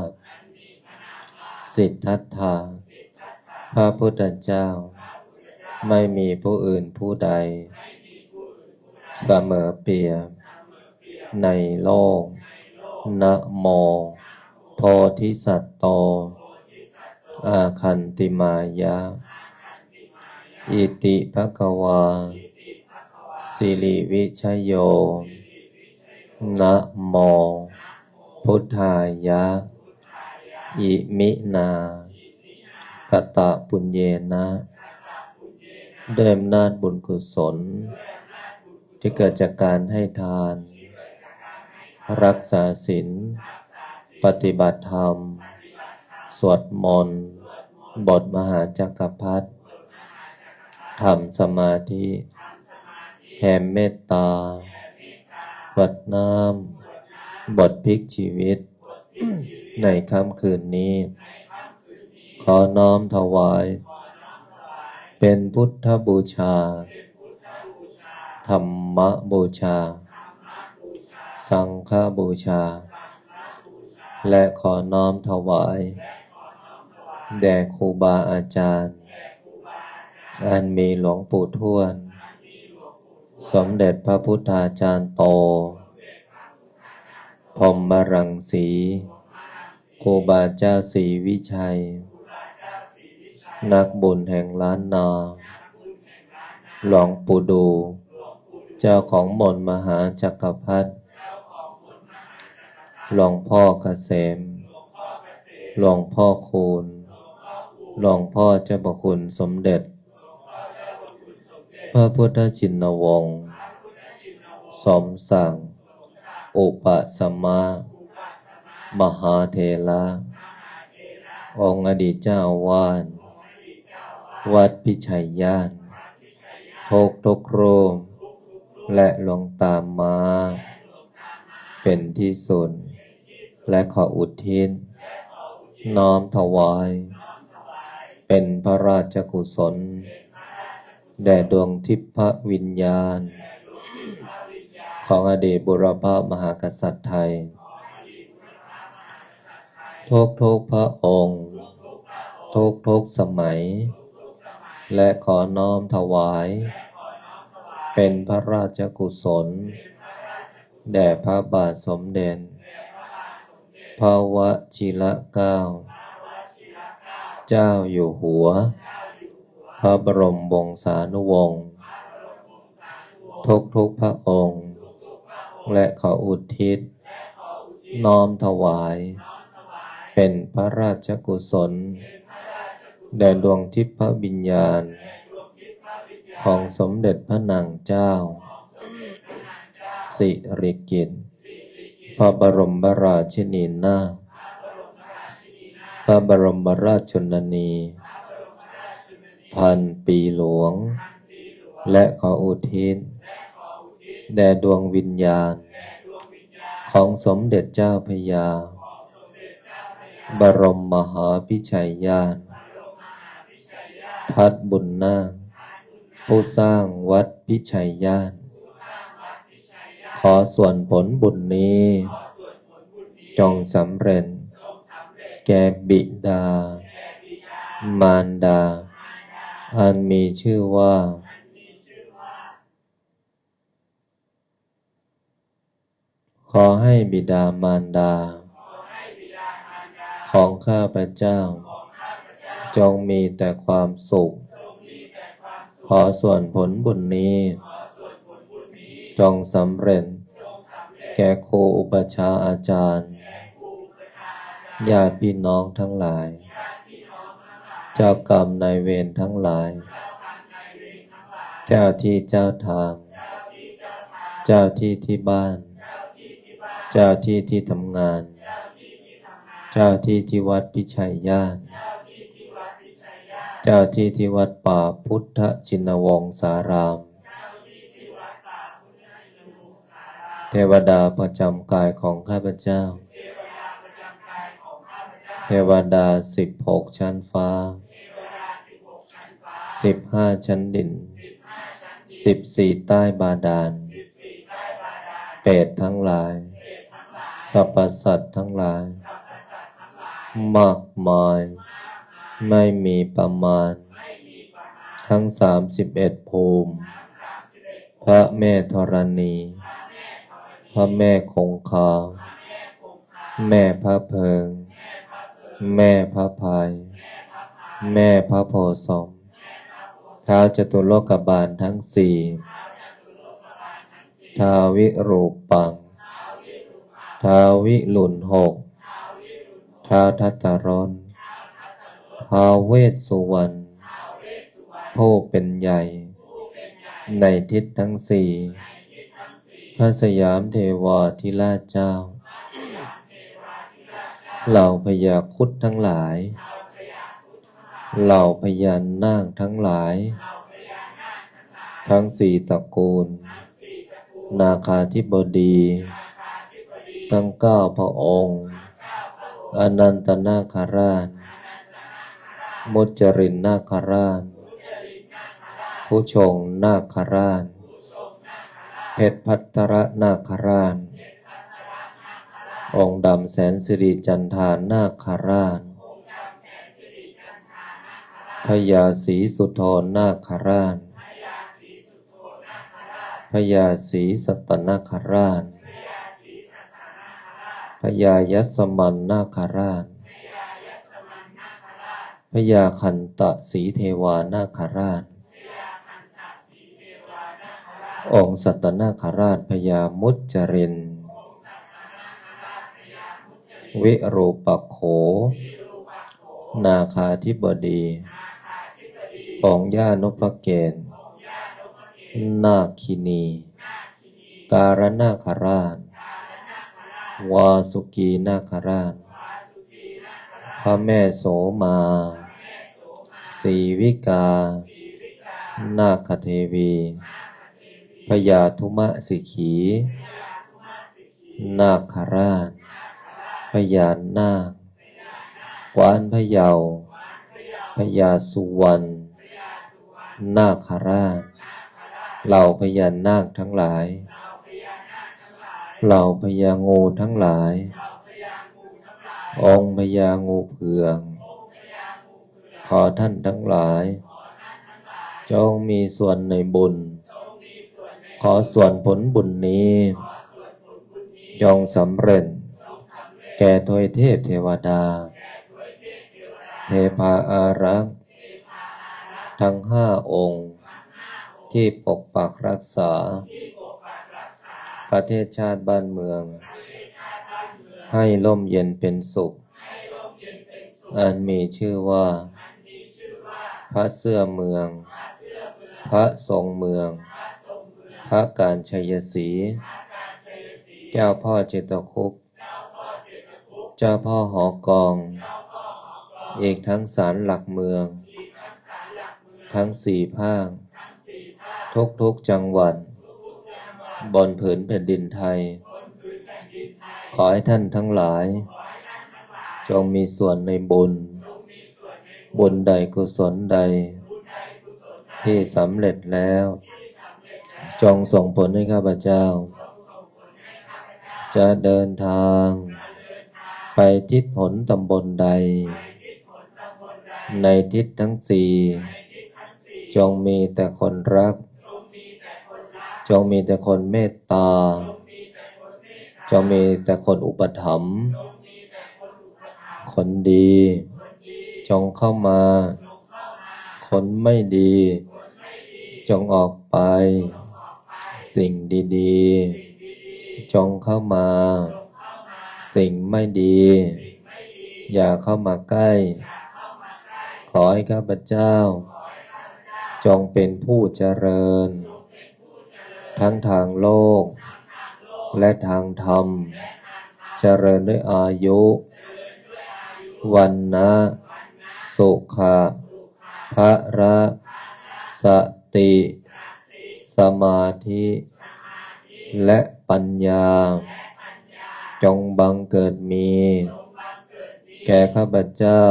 สิทธัตถะ พระพุทธเจ้า ไม่มีผู้อื่นผู้ใด เสมอเปรียบในโลก นะโม โพธิสัตว์โต อาคันติมายะ อิติภควา สิริวิชโย นะโม พุทธายะ อิมินา กตปุญเยนะด้วยอำนาจบุญกุศลที่เกิดจากการให้ทาน รักษาศีล ปฏิบัติธรรม สวดมนต์บทมหาจักรพรรดิทำสมาธิแผ่เมตตากวดน้ำบทพลิกชีวิต ในค่ำคืนนี้ ขอน้อมถวาย เป็นพุทธบูชา ธรรมบูชา สังฆบูชา และขอน้อมถวายแด่ครูบาอาจารย์ อันมีหลวงปู่ทวด สมเด็จพระพุทธาจารย์โต พรหมรังสี ครูบาเจ้าศรีวิชัย นักบุญแห่งล้านนา หลวงปู่ดู เจ้าของมนต์มหาจักรพรรดิ หลวงพ่อเกษม หลวงพ่อคูณ หลวงพ่อเจ้าพระคุณสมเด็จ พระพุทธชินวงศ์ สมศักดิ์ อุปสมะ มหาเถระ องค์อดีตเจ้าอาวาส วัดพิชัยญาณทุกรูปและหลวงตาม้า เป็นที่สุด และขออุทิศน้อมถวาย เป็นพระราชกุศล แด่ดวงทิพวิญญาณ ของอดีตบุรพมหากษัตริย์ไทย ทุกพระองค์ ทุกสมัย และขอน้อมถวาย เป็นพระราชกุศล แด่พระบาทสมเด็จ พระวชิรเกล้า เจ้าอยู่หัว พระบรมวงศานุวงศ์ ทุกพระองค์ และขออุทิศน้อมถวาย เป็นพระราชกุศล แด่ดวงทิพวิญญาณ ของสมเด็จพระนางเจ้า สิริกิติ์ พระบรมราชินีนาถ พระบรมราชชนนี พันปีหลวง และขออุทิศแด่ดวงวิญญาณ ของสมเด็จเจ้าพระยา บรมมหาพิชัยญาณ ทัดบุญนาคผู้สร้างวัดพิชัยญาณขอส่วนผลบุญนี้จงสำเร็จแก่บิดามารดาอันมีชื่อว่าขอให้บิดามารดาของข้าพเจ้าจงมีแต่ความสุขขอส่วนผลบุญนี้จงสำเร็จแก่ครูอุปัชฌาย์อาจารย์ญาติพี่น้องทั้งหลายเจ้ากรรมนายเวรทั้งหลายเจ้าที่เจ้าทางเจ้าที่ที่บ้านเจ้าที่ที่ทำงานเจ้าที่ที่วัดพิชัยญาณเจ้าที่ที่วัดป่าพุทธชินวงศารามเทวดาประจำกายของข้าพเจ้าเทวดา16 ชั้นฟ้า15 ชั้นดิน14 ใต้บาดาลเปรตทั้งหลายสรรพสัตว์ทั้งหลายมากมายไม่มีประมาณทั้ง31 ภูมิพระแม่ธรณีพระแม่คงคาแม่พระเพิงแม่พระพายแม่พระโพธิ์ศพท้าวจตุโลกบาลทั้ง4ท้าววิรูปังท้าววิรุฬ6ท้าวทัตตรนท้าวเวสสุวรรณผู้เป็นใหญ่ในทิศทั้ง4พระสยามเทวาธิราชเจ้าเหล่าพญาครุฑทั้งหลายเหล่าพญานาคทั้งหลายทั้ง4 ตระกูลนาคาธิบดีทั้ง9 พระองค์อนันตนาคราชมุจรินนาคราชผู้ชงนาคราชเพชรพัทรนาคราชองค์ดำแสนสิริจันทานาคราชพญาศรีสุโธนาคราชพญาศรีสัตตนาคราชพญายัสมันนาคราชพญาคันตะสีเทวานาคราชองค์สัตตนาคราชพญามุจรินวิรูปโขนาคาธิบดีองค์ย่านพเกศนาคินีการนาคราชวาสุกีนาคราชพระแม่โสมาศรีวิกานาคเทวีพญาธุมะสิขีนาคราชพญานาคกวานพะเยาพญาสุวรรณนาคราชเหล่าพญานาคทั้งหลายเหล่าพญางูทั้งหลายองค์พญางูเผือกขอท่านทั้งหลายจงมีส่วนในบุญขอส่วนผลบุญนี้จงสำเร็จแก่ทวยเทพเทวดาเทพาอารักษ์ทั้ง5 องค์ที่ปกปักรักษาประเทศชาติบ้านเมืองให้ร่มเย็นเป็นสุขอันมีชื่อว่าพระเสื้อเมืองพระทรงเมืองพระกาญจยศรีเจ้าพ่อเจตคุปต์เจ้าพ่อหอกองอีกทั้งศาลหลักเมืองทั้ง4 ภาคทุกจังหวัดบนผืนแผ่นดินไทยขอให้ท่านทั้งหลายจงมีส่วนในบุญใดกุศลใด ที่สำเร็จแล้วจงส่งผลให้ข้าพเจ้าจะเดินทางไปทิศหนตำบลใดในทิศทั้งสี่จงมีแต่คนรักจงมีแต่คนเมตตาจงมีแต่คนอุปถัมภ์คนดีจงเข้ามาคนไม่ดีจงออกไปสิ่งดีๆจงเข้ามาสิ่งไม่ดีอย่าเข้ามาใกล้ขอให้ข้าพเจ้าจงเป็นผู้เจริญทั้งทางโลกและทางธรรมเจริญด้วยอายุวันนะสุขะภระสติสมาธิและปัญญาจงบังเกิดมีแก่ข้าพเจ้า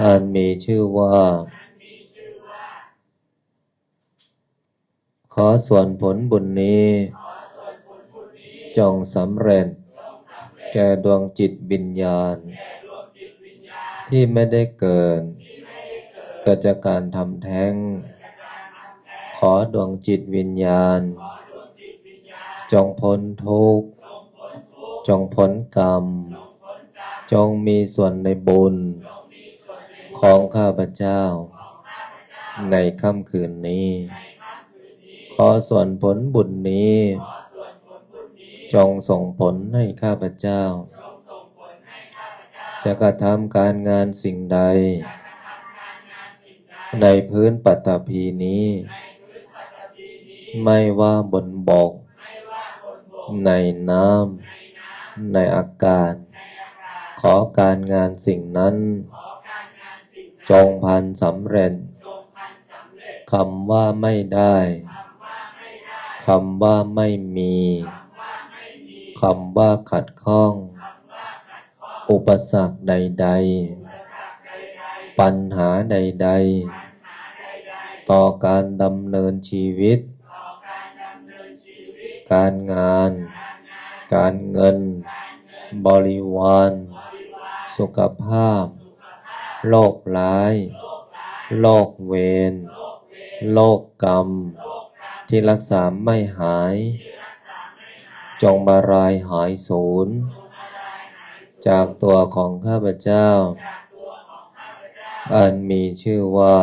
อันมีชื่อว่าขอส่วนผลบุญนี้จงสำเร็จแก่ดวงจิตวิญญาณที่ไม่ได้เกิดจากการทำแท้งขอดวงจิตวิญญาณจงพ้นทุกข์จงพ้นกรรมจงมีส่วนในบุญของข้าพเจ้าในค่ำคืนนี้ขอส่วนผลบุญนี้จงส่งผลให้ข้าพเจ้าจะกระทำการงานสิ่งใดในพื้นปฐพีนี้ไม่ว่าบนบกในน้ำในอากาศขอการงานสิ่งนั้นจงพันสำเร็จคำว่าไม่ได้คำว่าไม่มีคำว่าขัดข้องอุปสรรคใดๆปัญหาใดๆต่อการดำเนินชีวิตการงานการเงินบริวารสุขภาพโรคร้ายโรคเวรโรคกรรมที่รักษาไม่หายจงบารายหายสูญจากตัวของข้าพเจ้าอันมีชื่อว่า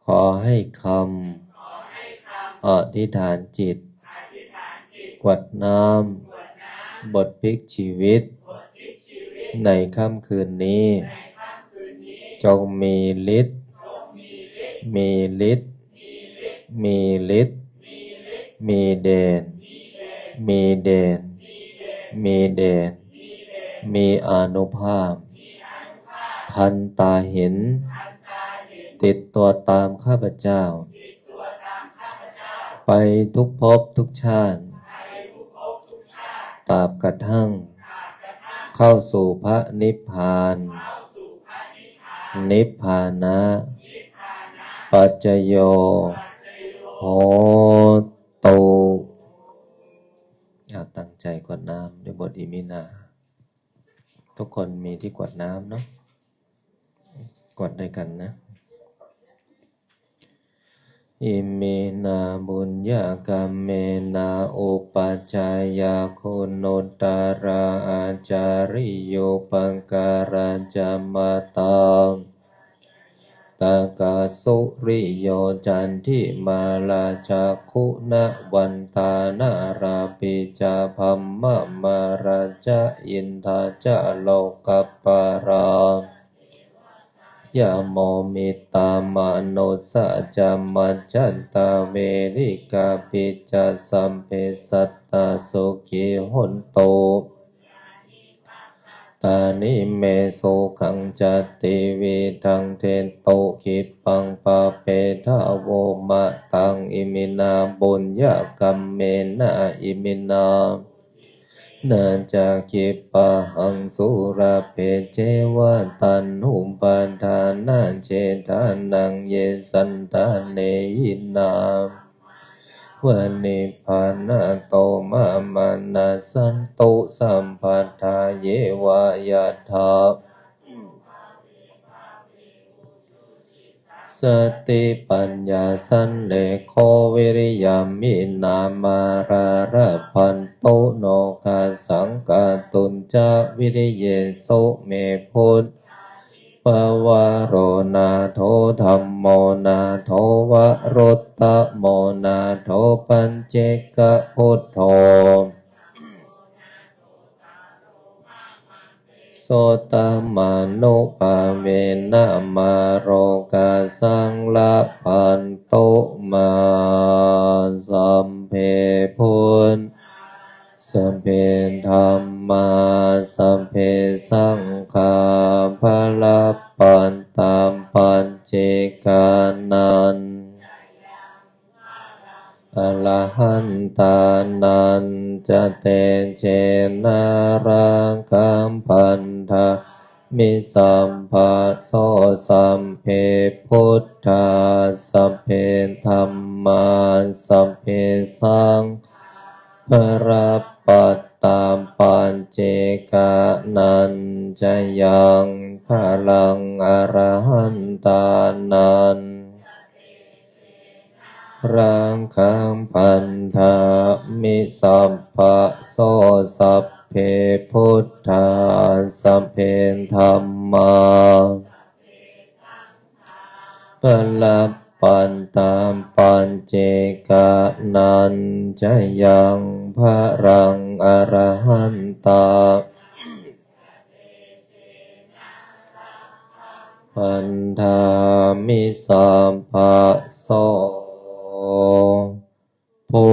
ขอให้คำอธิษฐานจิตกรวดน้ำบทพลิกชีวิตในค่ำคืนนี้จงมีฤทธิ์มีฤทธิ์มีฤทธิ์มีเดชมีเดชมีเดชมีอานุภาพทันตาเห็นติดตัวตามข้าพเจ้าไปทุกภพทุกชาติตราบกระทั่งเข้าสู่พระนิพพานนิพพานะปัจจโยโหตุตั้งใจกวดน้ำด้วยบทอิมินาทุกคนมีที่กวดน้ำเนาะกวดด้วยกันนะอิมินาบุญญากรรมเมนาอุปัชฌายาคุณุตตราอาจาริโยปังการัจจมตังตากาสุริโยจันทิมาลาจักขุณวันตานาราปิจาพัมมะมาราจาอินทาจาโลกัปปารายาโมมิตามโนสัจจมัจจันตาเวริกาปิจาสัมเพสัตตาสุขิหนโตตานิเมโสขังจัตติวิทังเทนโตขิปังปะเปทะโวมะตังอิมินาบุญญกรรมเมนะอิมินา นาจากขิปะหังสุราเพเจวะตันหุปาทานาเจทานังเยสันตาเนยินามวะนิพพานะโตมามานาสันตุสัมปัฏฐาเยวะยัตถาสติปัญญาสันเลโควิริยามินามาราระพันโตโนกาสังกาตุนจาวิริเยโสเมพุทธปวารโรนาโทธัมโมนาโทวรตตโมนาโทปัญเจกพุทโธโสตมานุภาเวนะมาโรกาสังละพันโตมาสัมเพพุทธสัมเพธัมมาสัมเพสังฆาภลปันตามปัญเจกานันอรหันตานันจะเตเชนารังคัมพันธามิสัมภะโสสัมเพพุทธาสัมเพธัมมาสัมเพสังฆาปัตตามปัญเจกานันจะยังพลังอรหันตานันรังคัมพันธามิสัมภะโสสัพเพพุทธาสัมเพธัมมาปลับปันตามปัญเจกานันจะยังพรังอรหันตาปันธามิสัมภะโสพุ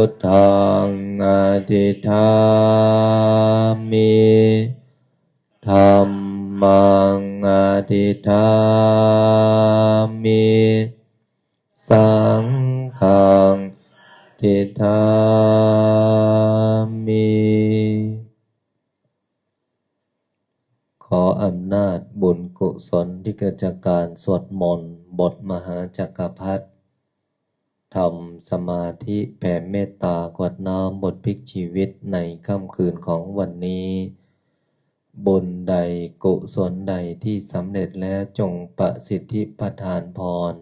ทธังอธิฐามิธัมมังอธิฐามิสังฆังอธิฐามิขออำนาจบุญกุศลที่เกิดจากการสวดมนต์บทมหาจักรพรรดิทำสมาธิแผ่เมตตากวดน้ำบทพลิกชีวิตในค่ำคืนของวันนี้บุญใดกุศลใดที่สำเร็จแล้วจงประสิทธิประทานพร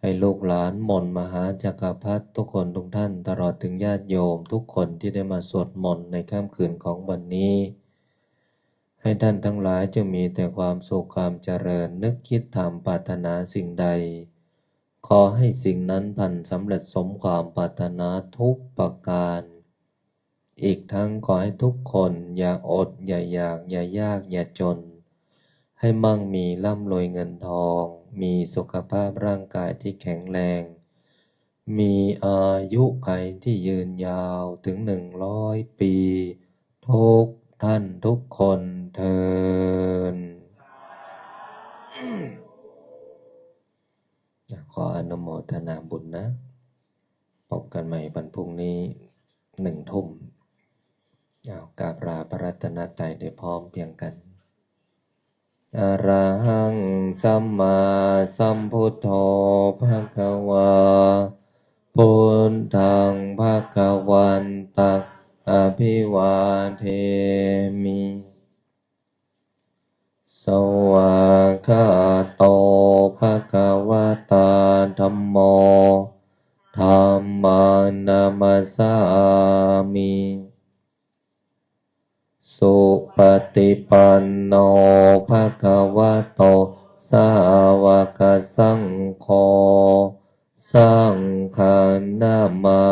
ให้ลูกหลานมนต์มหาจักรพรรดิทุกคนทุกท่านตลอดถึงญาติโยมทุกคนที่ได้มาสวดมนต์ในค่ำคืนของวันนี้ให้ท่านทั้งหลายจะมีแต่ความสุขความเจริญนึกคิดทำปรารถนาสิ่งใดขอให้สิ่งนั้นพันสำเร็จสมความปรารถนาทุกประการอีกทั้งขอให้ทุกคนอย่าอดอย่าอยากอย่ายากอย่าจนให้มั่งมีร่ำรวยเงินทองมีสุขภาพร่างกายที่แข็งแรงมีอายุขัยที่ยืนยาวถึง100 ปีทุกท่านทุกคนเทอญขออนุโมทนาบุญนะพบกันใหม่วันพรุ่งนี้1 ทุ่มกราบลาพระรัตนตรัยได้พร้อมเพรียงกันอะระหังสัมมาสัมพุทโธภควาพุทธังภวันตังอภิวาเทมิสวากขาโตภควตาธัมโมธัมมังนามัสสามิสุปฏิปันโนภควโตสาวกสังโฆสังฆนามา